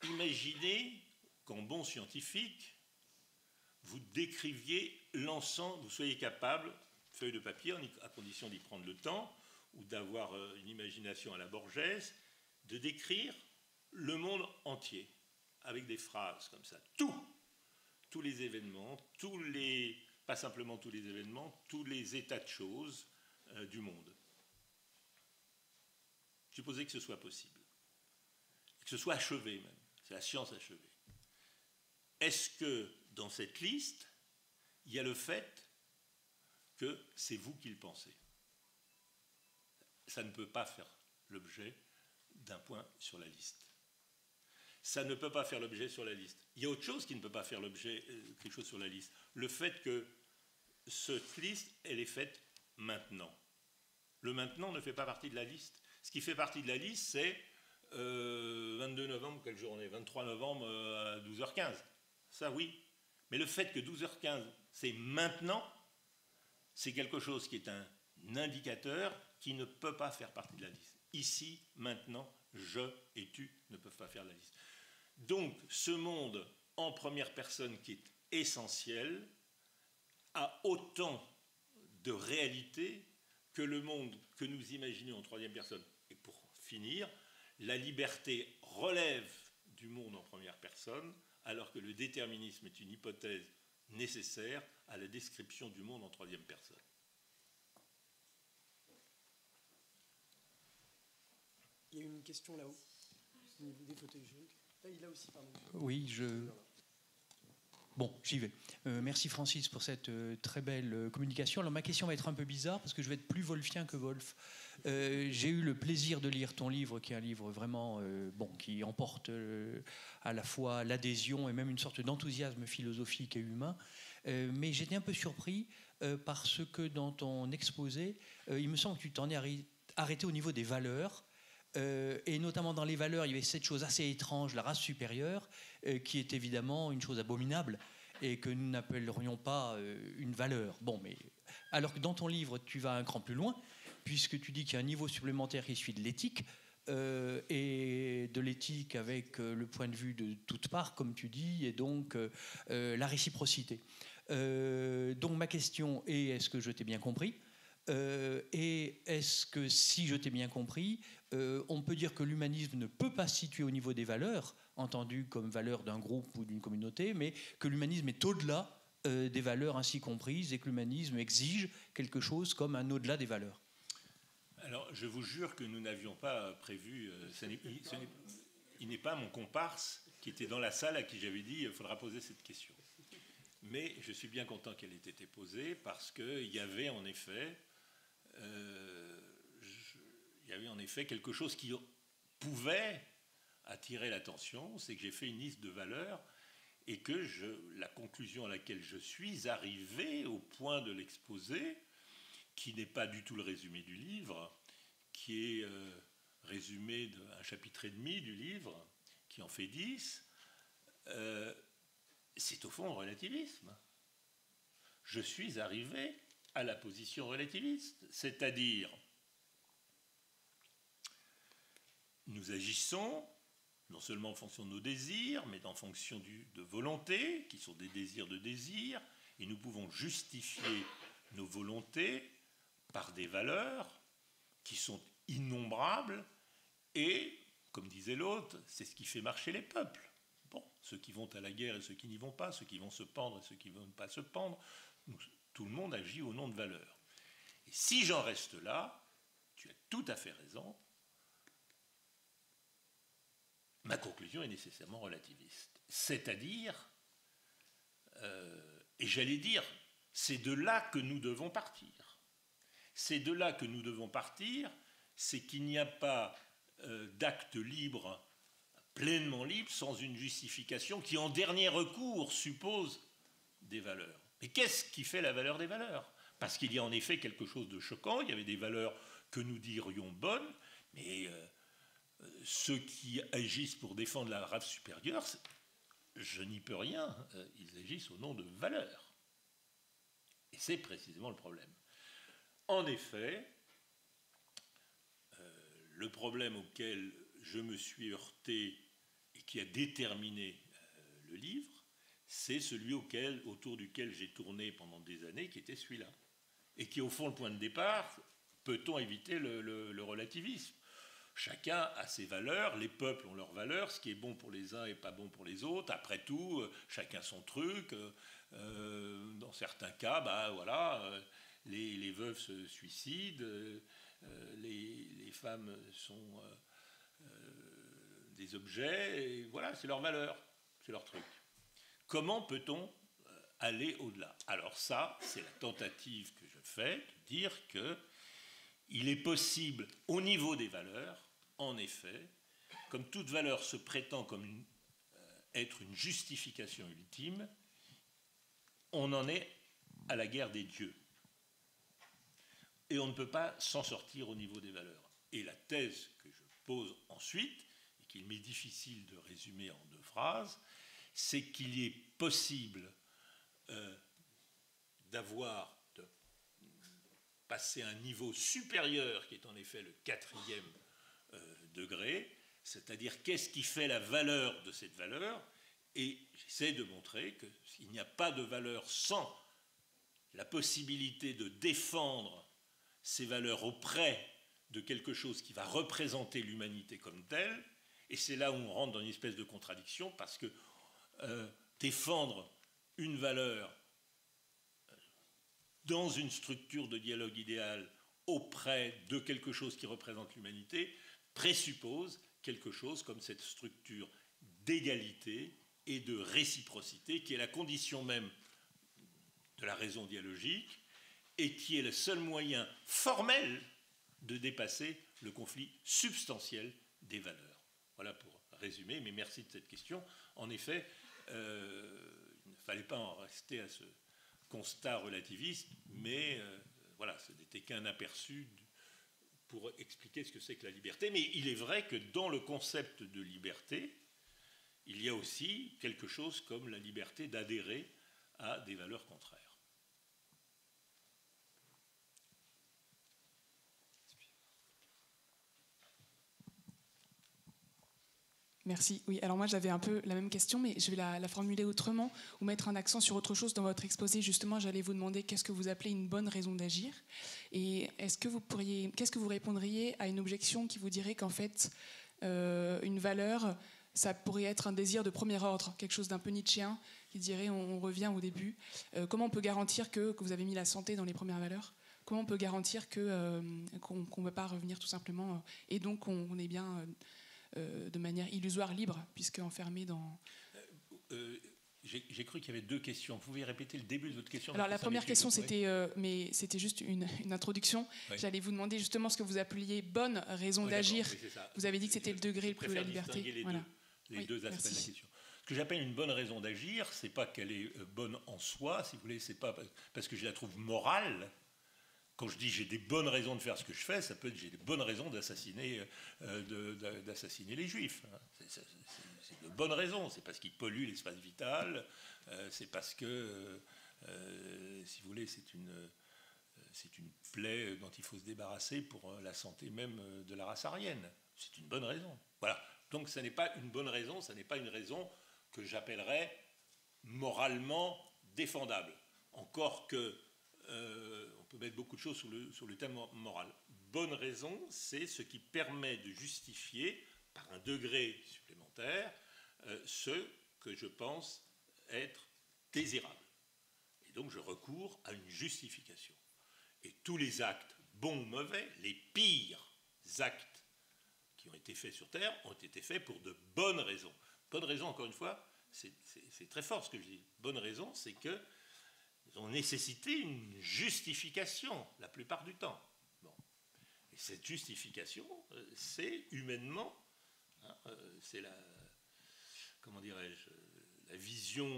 Imaginez qu'en bon scientifique, vous décriviez l'ensemble, vous soyez capable, feuille de papier, à condition d'y prendre le temps, ou d'avoir une imagination à la Borges, de décrire le monde entier, avec des phrases comme ça. Tous les événements, pas simplement tous les événements, tous les états de choses du monde. Supposez que ce soit possible, que ce soit achevé même, c'est la science achevée. Est-ce que dans cette liste, il y a le fait que c'est vous qui le pensez? Ça ne peut pas faire l'objet d'un point sur la liste. Ça ne peut pas faire l'objet sur la liste. Il y a autre chose qui ne peut pas faire l'objet quelque chose sur la liste. Le fait que cette liste, elle est faite maintenant. Le maintenant ne fait pas partie de la liste. Ce qui fait partie de la liste, c'est 22 novembre, quelle journée? 23 novembre à 12h15. Ça, oui. Mais le fait que 12h15, c'est maintenant, c'est quelque chose qui est un indicateur qui ne peut pas faire partie de la liste. Ici, maintenant, je et tu ne peuvent pas faire la liste. Donc, ce monde en première personne qui est essentiel a autant de réalité que le monde que nous imaginons en troisième personne. Et pour finir, la liberté relève du monde en première personne, alors que le déterminisme est une hypothèse nécessaire à la description du monde en troisième personne. Il y a une question là-haut, au niveau des fauteuils jaunes. Là aussi, pardon. Oui, Bon, j'y vais. Merci Francis pour cette très belle communication. Alors ma question va être un peu bizarre parce que je vais être plus wolfien que Wolf. J'ai eu le plaisir de lire ton livre, qui est un livre vraiment qui emporte à la fois l'adhésion et même une sorte d'enthousiasme philosophique et humain. Mais j'étais un peu surpris parce que dans ton exposé, il me semble que tu t'en es arrêté au niveau des valeurs. Et notamment dans les valeurs, il y avait cette chose assez étrange, la race supérieure, qui est évidemment une chose abominable et que nous n'appellerions pas une valeur. Bon, mais alors que dans ton livre, tu vas un cran plus loin, puisque tu dis qu'il y a un niveau supplémentaire qui suit de l'éthique, et de l'éthique avec le point de vue de toutes parts, comme tu dis, et donc la réciprocité. Donc ma question est, est-ce que je t'ai bien compris ? Et est-ce que, si je t'ai bien compris, on peut dire que l'humanisme ne peut pas se situer au niveau des valeurs, entendues comme valeurs d'un groupe ou d'une communauté, mais que l'humanisme est au-delà des valeurs ainsi comprises et que l'humanisme exige quelque chose comme un au-delà des valeurs? Alors, je vous jure que nous n'avions pas prévu... il n'est pas mon comparse qui était dans la salle à qui j'avais dit il faudra poser cette question. Mais je suis bien content qu'elle ait été posée parce qu'il y avait en effet... il y avait en effet quelque chose qui pouvait attirer l'attention, c'est que j'ai fait une liste de valeurs et que la conclusion à laquelle je suis arrivé au point de l'exposer, qui n'est pas du tout le résumé du livre, qui est résumé d'un chapitre et demi du livre, qui en fait 10, c'est au fond le relativisme. Je suis arrivé à la position relativiste, c'est-à-dire nous agissons non seulement en fonction de nos désirs, mais en fonction de volontés, qui sont des désirs de désir, et nous pouvons justifier nos volontés par des valeurs qui sont innombrables, et, comme disait l'autre, c'est ce qui fait marcher les peuples. Bon, ceux qui vont à la guerre et ceux qui n'y vont pas, ceux qui vont se pendre et ceux qui ne vont pas se pendre, tout le monde agit au nom de valeurs. Et si j'en reste là, tu as tout à fait raison, ma conclusion est nécessairement relativiste. C'est-à-dire, et j'allais dire, c'est de là que nous devons partir. C'est de là que nous devons partir, c'est qu'il n'y a pas d'acte libre, pleinement libre, sans une justification qui, en dernier recours, suppose des valeurs. Mais qu'est-ce qui fait la valeur des valeurs? Parce qu'il y a en effet quelque chose de choquant, il y avait des valeurs que nous dirions bonnes, mais ceux qui agissent pour défendre la race supérieure, je n'y peux rien, ils agissent au nom de valeurs. Et c'est précisément le problème. En effet, le problème auquel je me suis heurté et qui a déterminé le livre, c'est celui autour duquel j'ai tourné pendant des années, qui était celui-là. Et qui est au fond le point de départ, peut-on éviter le relativisme? Chacun a ses valeurs, les peuples ont leurs valeurs, ce qui est bon pour les uns n'est pas bon pour les autres. Après tout, chacun son truc. Dans certains cas, les veuves se suicident, les femmes sont des objets, et voilà, c'est leur valeur, c'est leur truc. Comment peut-on aller au-delà? Alors ça, c'est la tentative que je fais, de dire qu'il est possible, au niveau des valeurs, en effet, comme toute valeur se prétend comme être une justification ultime, on en est à la guerre des dieux. Et on ne peut pas s'en sortir au niveau des valeurs. Et la thèse que je pose ensuite, et qu'il m'est difficile de résumer en 2 phrases, c'est qu'il est possible de passer à un niveau supérieur, qui est en effet le 4e degré, c'est-à-dire qu'est-ce qui fait la valeur de cette valeur, et j'essaie de montrer qu'il n'y a pas de valeur sans la possibilité de défendre ces valeurs auprès de quelque chose qui va représenter l'humanité comme telle, et c'est là où on rentre dans une espèce de contradiction, parce que défendre une valeur dans une structure de dialogue idéal auprès de quelque chose qui représente l'humanité présuppose quelque chose comme cette structure d'égalité et de réciprocité qui est la condition même de la raison dialogique et qui est le seul moyen formel de dépasser le conflit substantiel des valeurs. Voilà pour résumer, mais merci de cette question. En effet, il ne fallait pas en rester à ce constat relativiste, mais voilà, ce n'était qu'un aperçu pour expliquer ce que c'est que la liberté. Mais il est vrai que dans le concept de liberté, il y a aussi quelque chose comme la liberté d'adhérer à des valeurs contraires. Merci. Oui, alors moi j'avais un peu la même question, mais je vais la formuler autrement ou mettre un accent sur autre chose dans votre exposé. Justement, j'allais vous demander qu'est-ce que vous appelez une bonne raison d'agir, et qu'est-ce que vous répondriez à une objection qui vous dirait qu'en fait une valeur, ça pourrait être un désir de premier ordre, quelque chose d'un peu nietzschéen, qui dirait on revient au début. Comment on peut garantir que vous avez mis la santé dans les premières valeurs? Comment on peut garantir qu'on ne va pas revenir tout simplement et donc on est bien de manière illusoire, libre, puisque enfermé dans... J'ai cru qu'il y avait 2 questions. Vous pouvez répéter le début de votre question? Alors la première question, c'était juste une introduction. Oui. J'allais vous demander justement ce que vous appeliez bonne raison d'agir. Oui, vous avez dit que c'était le degré le plus de la liberté. Les deux aspects de la question. Ce que j'appelle une bonne raison d'agir, c'est pas qu'elle est bonne en soi, si vous voulez, c'est pas parce que je la trouve morale. Quand je dis j'ai des bonnes raisons de faire ce que je fais, ça peut être j'ai des bonnes raisons d'assassiner les Juifs. C'est de bonnes raisons. C'est parce qu'ils polluent l'espace vital. C'est parce que, si vous voulez, c'est une plaie dont il faut se débarrasser pour la santé même de la race aryenne. C'est une bonne raison. Voilà. Donc, ce n'est pas une bonne raison. Ce n'est pas une raison que j'appellerais moralement défendable. Encore que on peut mettre beaucoup de choses sur le thème moral. Bonne raison, c'est ce qui permet de justifier, par un degré supplémentaire, ce que je pense être désirable. Et donc je recours à une justification. Et tous les actes, bons ou mauvais, les pires actes qui ont été faits sur Terre, ont été faits pour de bonnes raisons. Bonne raison, encore une fois, c'est très fort ce que je dis. Bonne raison, c'est que ils ont nécessité une justification la plupart du temps. Bon. Et Et cette justification, c'est humainement, hein, c'est comment dirais-je, la vision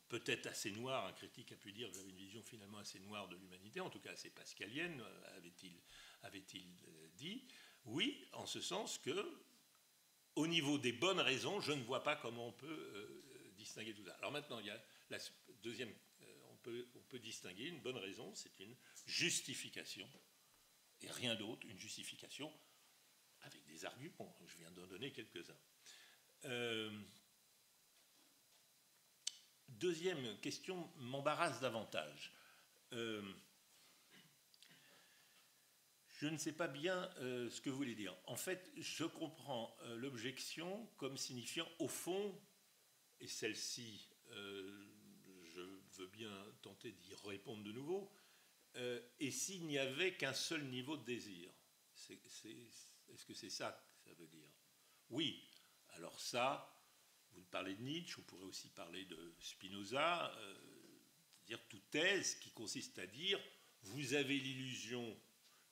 peut-être assez noire, un critique a pu dire que j'avais une vision finalement assez noire de l'humanité, en tout cas assez pascalienne, avait-il dit. Oui, en ce sens que, au niveau des bonnes raisons, je ne vois pas comment on peut distinguer tout ça. Alors maintenant, il y a la deuxième, on peut distinguer une bonne raison, c'est une justification, et rien d'autre, une justification avec des arguments. Je viens d'en donner quelques-uns. Deuxième question m'embarrasse davantage. Je ne sais pas bien ce que vous voulez dire. En fait, je comprends l'objection comme signifiant, au fond, et celle-ci, je veux bien tenter d'y répondre de nouveau, et s'il n'y avait qu'un seul niveau de désir, est-ce que c'est ça que ça veut dire? Oui, alors ça, vous parlez de Nietzsche, on pourrait aussi parler de Spinoza, c'est-à-dire toute thèse qui consiste à dire, vous avez l'illusion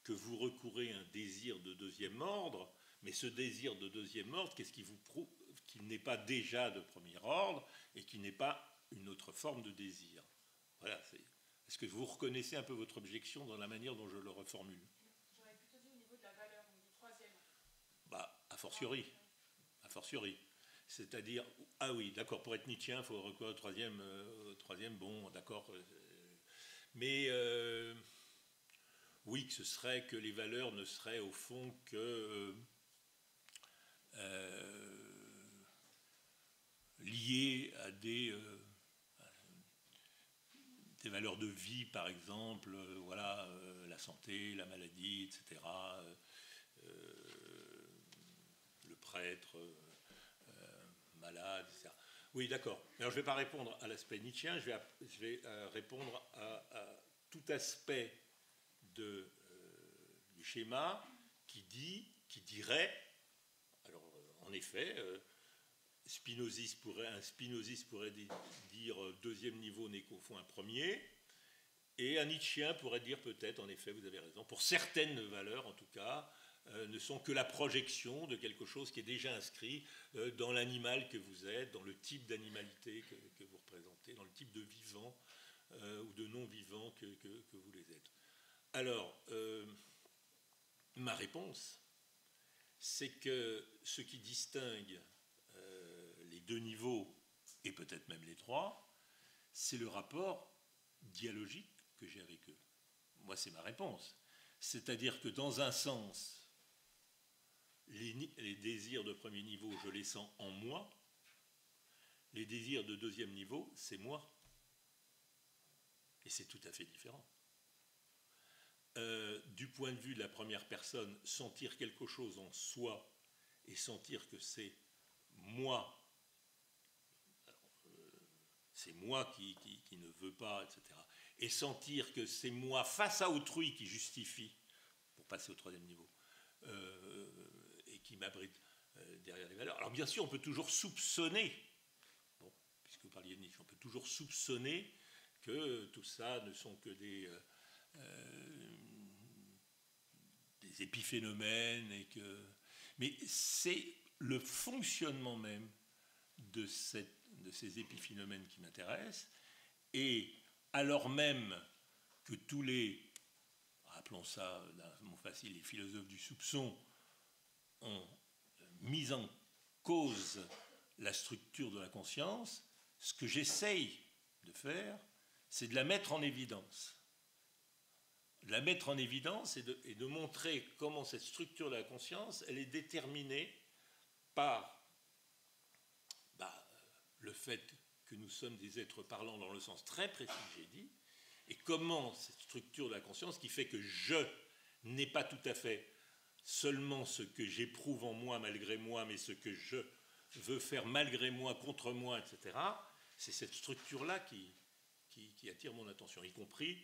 que vous recourez à un désir de deuxième ordre, mais ce désir de deuxième ordre, qu'est-ce qui vous prouve qu'il n'est pas déjà de premier ordre et qu'il n'est pas une autre forme de désir? Voilà. Est-ce que vous reconnaissez un peu votre objection dans la manière dont je le reformule? J'aurais plutôt dit au niveau de la valeur, donc du troisième. Bah, a fortiori. A fortiori. C'est-à-dire, ah oui, d'accord, pour être nietzschéen, il faut recourir au troisième, bon, d'accord. Mais oui, que ce serait que les valeurs ne seraient au fond que liées à des valeurs de vie, par exemple, voilà, la santé, la maladie, etc., le prêtre malade, etc. Oui, d'accord. Alors, je ne vais pas répondre à l'aspect nietzschéen, je vais répondre à tout aspect du schéma qui dirait, alors en effet, un spinoziste pourrait dire deuxième niveau n'est qu'au fond un premier, et un nietzschéen pourrait dire peut-être, en effet, vous avez raison, pour certaines valeurs en tout cas, ne sont que la projection de quelque chose qui est déjà inscrit dans l'animal que vous êtes, dans le type d'animalité que vous représentez, dans le type de vivant ou de non-vivant que vous les êtes. Alors, ma réponse, c'est que ce qui distingue les deux niveaux, et peut-être même les trois, c'est le rapport dialogique que j'ai avec eux. Moi, c'est ma réponse. C'est-à-dire que dans un sens, les désirs de premier niveau, je les sens en moi. Les désirs de deuxième niveau, c'est moi. Et c'est tout à fait différent. Du point de vue de la première personne, sentir quelque chose en soi et sentir que c'est moi, c'est moi qui ne veux pas, etc. Et sentir que c'est moi face à autrui qui justifie, pour passer au troisième niveau, et qui m'abrite derrière les valeurs. Alors bien sûr, on peut toujours soupçonner, bon, puisque vous parliez de Nietzsche, on peut toujours soupçonner que tout ça ne sont que des épiphénomènes, mais c'est le fonctionnement même de ces épiphénomènes qui m'intéressent, et alors même que tous les, appelons ça d'un mot facile, les philosophes du soupçon ont mis en cause la structure de la conscience, ce que j'essaye de faire, c'est de la mettre en évidence. De la mettre en évidence et de montrer comment cette structure de la conscience, elle est déterminée par le fait que nous sommes des êtres parlants dans le sens très précis que j'ai dit, et comment cette structure de la conscience qui fait que je n'ai pas tout à fait seulement ce que j'éprouve en moi malgré moi, mais ce que je veux faire malgré moi, contre moi, etc., c'est cette structure-là qui attire mon attention, y compris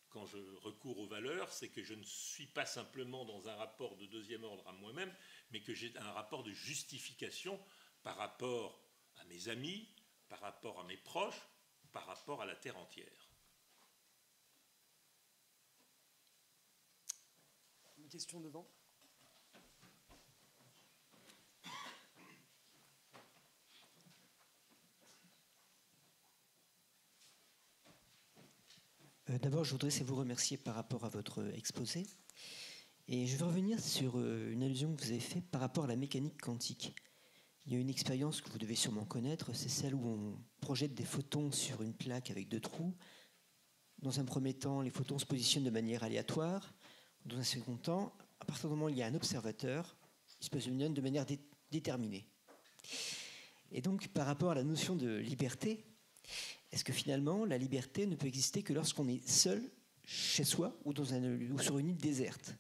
quand je recours aux valeurs, c'est que je ne suis pas simplement dans un rapport de deuxième ordre à moi-même, mais que j'ai un rapport de justification par rapport à mes amis, par rapport à mes proches, par rapport à la terre entière. Une question devant. D'abord, je voudrais vous remercier par rapport à votre exposé. Et je vais revenir sur une allusion que vous avez faite par rapport à la mécanique quantique. Il y a une expérience que vous devez sûrement connaître, c'est celle où on projette des photons sur une plaque avec 2 trous. Dans un premier temps, les photons se positionnent de manière aléatoire. Dans un second temps, à partir du moment où il y a un observateur, ils se positionnent de manière déterminée. Et donc, par rapport à la notion de liberté, est-ce que finalement, la liberté ne peut exister que lorsqu'on est seul, chez soi, ou sur une île déserte?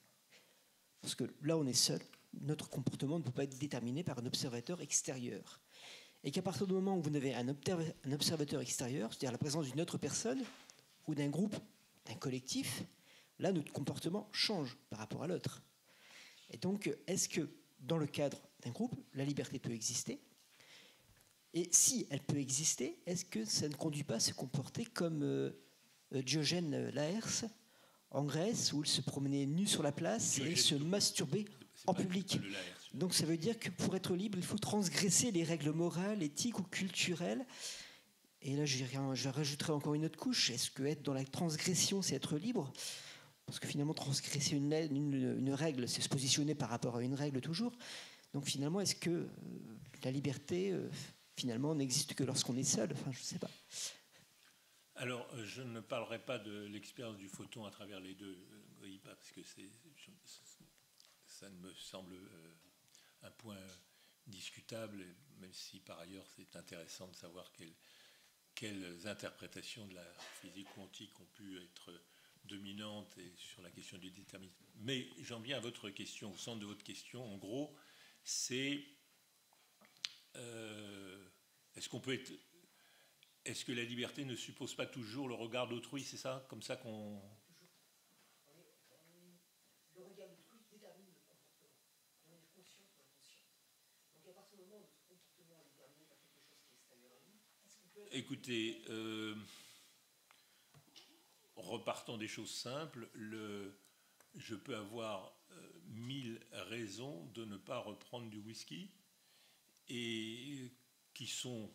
Parce que là, on est seul, notre comportement ne peut pas être déterminé par un observateur extérieur. Et qu'à partir du moment où vous avez un observateur extérieur, c'est-à-dire la présence d'une autre personne, ou d'un groupe, d'un collectif, là, notre comportement change par rapport à l'autre. Et donc, est-ce que, dans le cadre d'un groupe, la liberté peut exister? Et si elle peut exister, est-ce que ça ne conduit pas à se comporter comme Diogène Laërce en Grèce, où il se promenait nu sur la place et se masturbait en public? Donc ça veut dire que pour être libre, il faut transgresser les règles morales, éthiques ou culturelles. Et là, je rajouterai encore une autre couche. Est-ce que être dans la transgression, c'est être libre? Parce que finalement, transgresser une règle, c'est se positionner par rapport à une règle toujours. Donc finalement, est-ce que la liberté... finalement, n'existe que lorsqu'on est seul. Enfin, je ne sais pas. Alors, je ne parlerai pas de l'expérience du photon à travers les deux, parce que ça me semble un point discutable, même si par ailleurs c'est intéressant de savoir quelles interprétations de la physique quantique ont pu être dominantes et sur la question du déterminisme. Mais j'en viens à votre question, au centre de votre question. En gros, c'est... Est-ce que la liberté ne suppose pas toujours le regard d'autrui? C'est ça, comme ça qu'on... Le regard d'autrui détermine le comportement. On est conscient ou inconscient. Donc à partir du moment où notre comportement est déterminé par quelque chose qui est extérieur à nous, est-ce qu'on peut... Écoutez, repartons des choses simples. Je peux avoir 1000 raisons de ne pas reprendre du whisky, et qui sont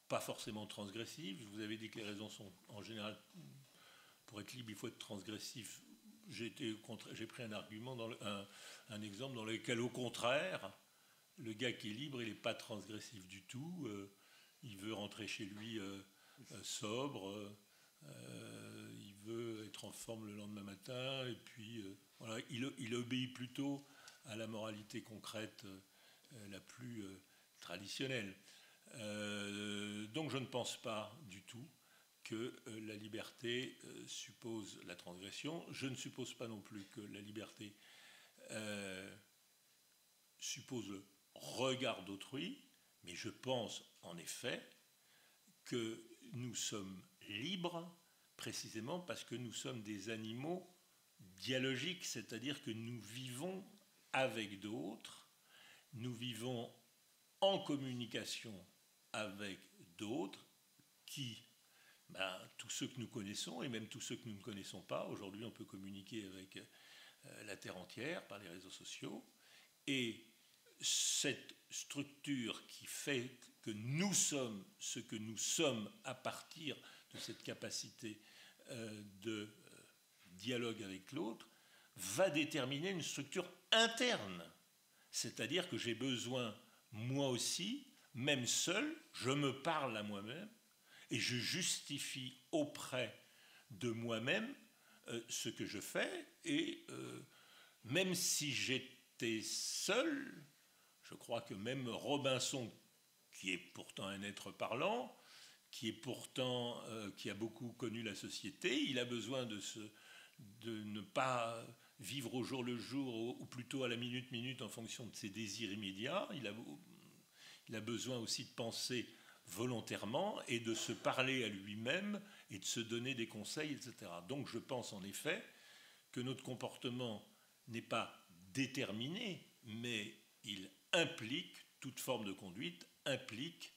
pas forcément transgressives. Je vous avais dit que les raisons sont en général, pour être libre, il faut être transgressif. J'ai pris un argument, un exemple dans lequel, au contraire, le gars qui est libre, il n'est pas transgressif du tout. Il veut rentrer chez lui sobre, il veut être en forme le lendemain matin, et puis voilà, il obéit plutôt à la moralité concrète la plus traditionnelle. Donc je ne pense pas du tout que la liberté suppose la transgression. Je ne suppose pas non plus que la liberté suppose le regard d'autrui, mais je pense en effet que nous sommes libres précisément parce que nous sommes des animaux dialogiques, c'est-à-dire que nous vivons avec d'autres, nous vivons en communication avec d'autres qui, tous ceux que nous connaissons et même tous ceux que nous ne connaissons pas. Aujourd'hui, on peut communiquer avec la Terre entière par les réseaux sociaux. Et cette structure qui fait que nous sommes ce que nous sommes à partir de cette capacité de dialogue avec l'autre va déterminer une structure interne. C'est-à-dire que j'ai besoin, moi aussi, même seul, je me parle à moi-même et je justifie auprès de moi-même ce que je fais. Et même si j'étais seul, je crois que même Robinson, qui est pourtant un être parlant, qui a beaucoup connu la société, il a besoin de ne pas vivre au jour le jour, ou plutôt à la minute en fonction de ses désirs immédiats. Il a besoin aussi de penser volontairement et de se parler à lui-même et de se donner des conseils, etc. Donc je pense en effet que notre comportement n'est pas déterminé, mais il implique, toute forme de conduite implique,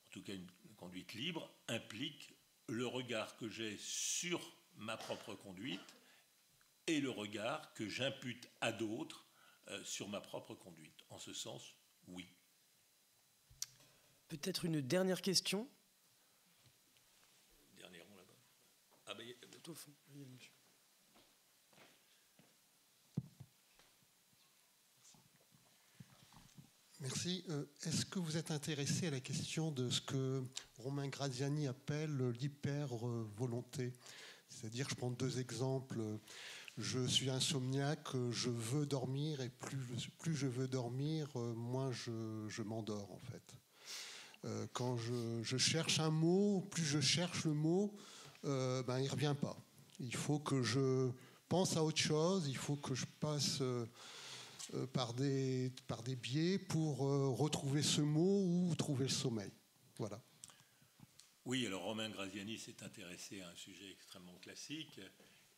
en tout cas une conduite libre, implique le regard que j'ai sur ma propre conduite et le regard que j'impute à d'autres sur ma propre conduite. En ce sens, oui. Peut-être une dernière question. Dernier rond là-bas. Ah ben, Tout au fond. Oui, monsieur. Merci. Est-ce que vous êtes intéressé à la question de ce que Romain Graziani appelle l'hyper-volonté? C'est-à-dire, je prends 2 exemples. Je suis insomniaque, je veux dormir, et plus je veux dormir, moins je m'endors, en fait. Quand je cherche un mot, plus je cherche le mot, il ne revient pas. Il faut que je pense à autre chose, il faut que je passe par des biais pour retrouver ce mot ou trouver le sommeil. Voilà. Oui, alors Romain Graziani s'est intéressé à un sujet extrêmement classique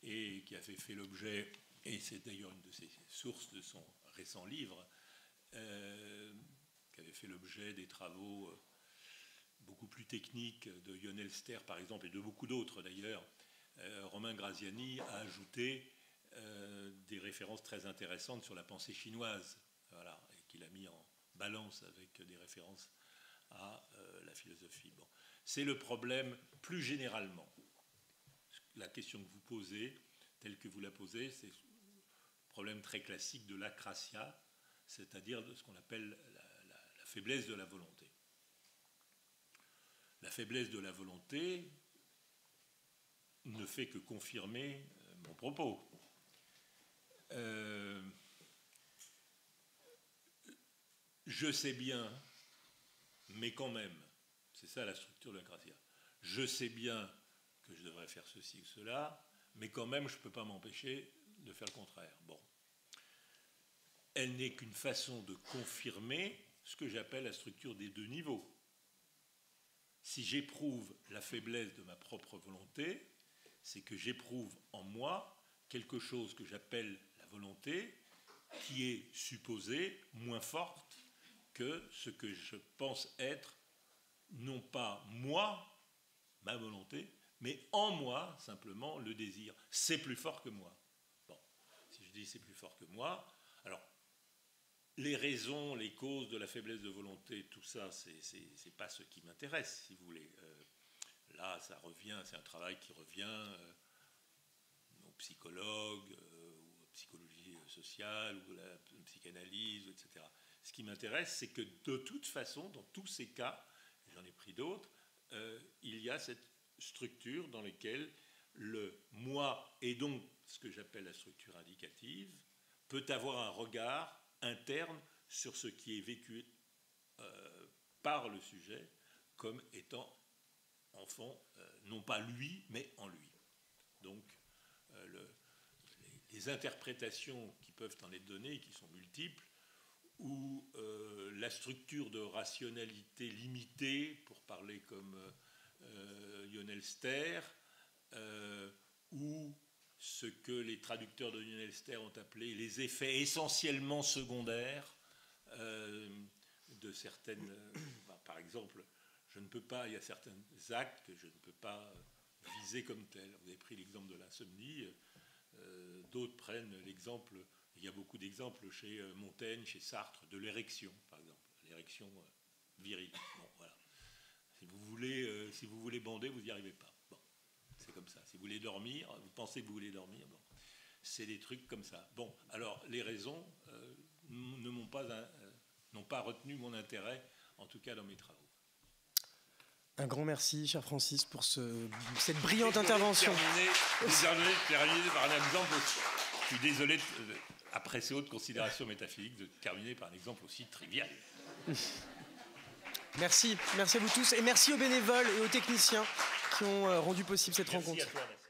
et qui a fait l'objet, et c'est d'ailleurs une de ses sources de son récent livre, qui avait fait l'objet des travaux beaucoup plus techniques de Lionel Ster, par exemple, et de beaucoup d'autres d'ailleurs. Romain Graziani a ajouté des références très intéressantes sur la pensée chinoise, voilà, et qu'il a mis en balance avec des références à la philosophie. Bon. C'est le problème plus généralement. La question que vous posez, telle que vous la posez, c'est le problème très classique de l'acrasia, c'est-à-dire de ce qu'on appelle la faiblesse de la volonté. La faiblesse de la volonté ne fait que confirmer mon propos. Je sais bien, mais quand même, c'est ça la structure de l'acrasia. Je sais bien que je devrais faire ceci ou cela, mais quand même, je ne peux pas m'empêcher de faire le contraire. Bon. Elle n'est qu'une façon de confirmer ce que j'appelle la structure des 2 niveaux. Si j'éprouve la faiblesse de ma propre volonté, c'est que j'éprouve en moi quelque chose que j'appelle la volonté, qui est supposée moins forte que ce que je pense être, non pas moi, ma volonté, mais en moi, simplement, le désir. C'est plus fort que moi. Bon, si je dis c'est plus fort que moi, alors, les raisons, les causes de la faiblesse de volonté, tout ça, c'est pas ce qui m'intéresse, si vous voulez. Là, ça revient, c'est un travail qui revient aux psychologues, aux psychologies sociales, ou à la psychanalyse, etc. Ce qui m'intéresse, c'est que de toute façon, dans tous ces cas, j'en ai pris d'autres, il y a cette structure dans laquelle le moi, et donc ce que j'appelle la structure indicative, peut avoir un regard interne sur ce qui est vécu par le sujet comme étant en fond, non pas lui, mais en lui. Donc, les interprétations qui peuvent en être données, qui sont multiples, ou la structure de rationalité limitée, pour parler comme Lionel Ster, ou ce que les traducteurs de Lionel Ster ont appelé les effets essentiellement secondaires de certaines... par exemple, je ne peux pas, il y a certains actes que je ne peux pas viser comme tels. Vous avez pris l'exemple de l'insomnie, d'autres prennent l'exemple, il y a beaucoup d'exemples chez Montaigne, chez Sartre, de l'érection, par exemple, l'érection virile. Bon, voilà. Si vous voulez bander, vous n'y arrivez pas. Bon, c'est comme ça. Si vous voulez dormir, vous pensez que vous voulez dormir, bon, c'est des trucs comme ça. Bon, alors les raisons n'ont pas retenu mon intérêt, en tout cas dans mes travaux. Un grand merci, cher Francis, pour cette brillante intervention. Je suis terminé par un exemple. Je suis désolé, après ces hautes considérations métaphysiques, de terminer par un exemple aussi trivial. Merci à vous tous et merci aux bénévoles et aux techniciens qui ont rendu possible cette rencontre. Merci à toi, merci.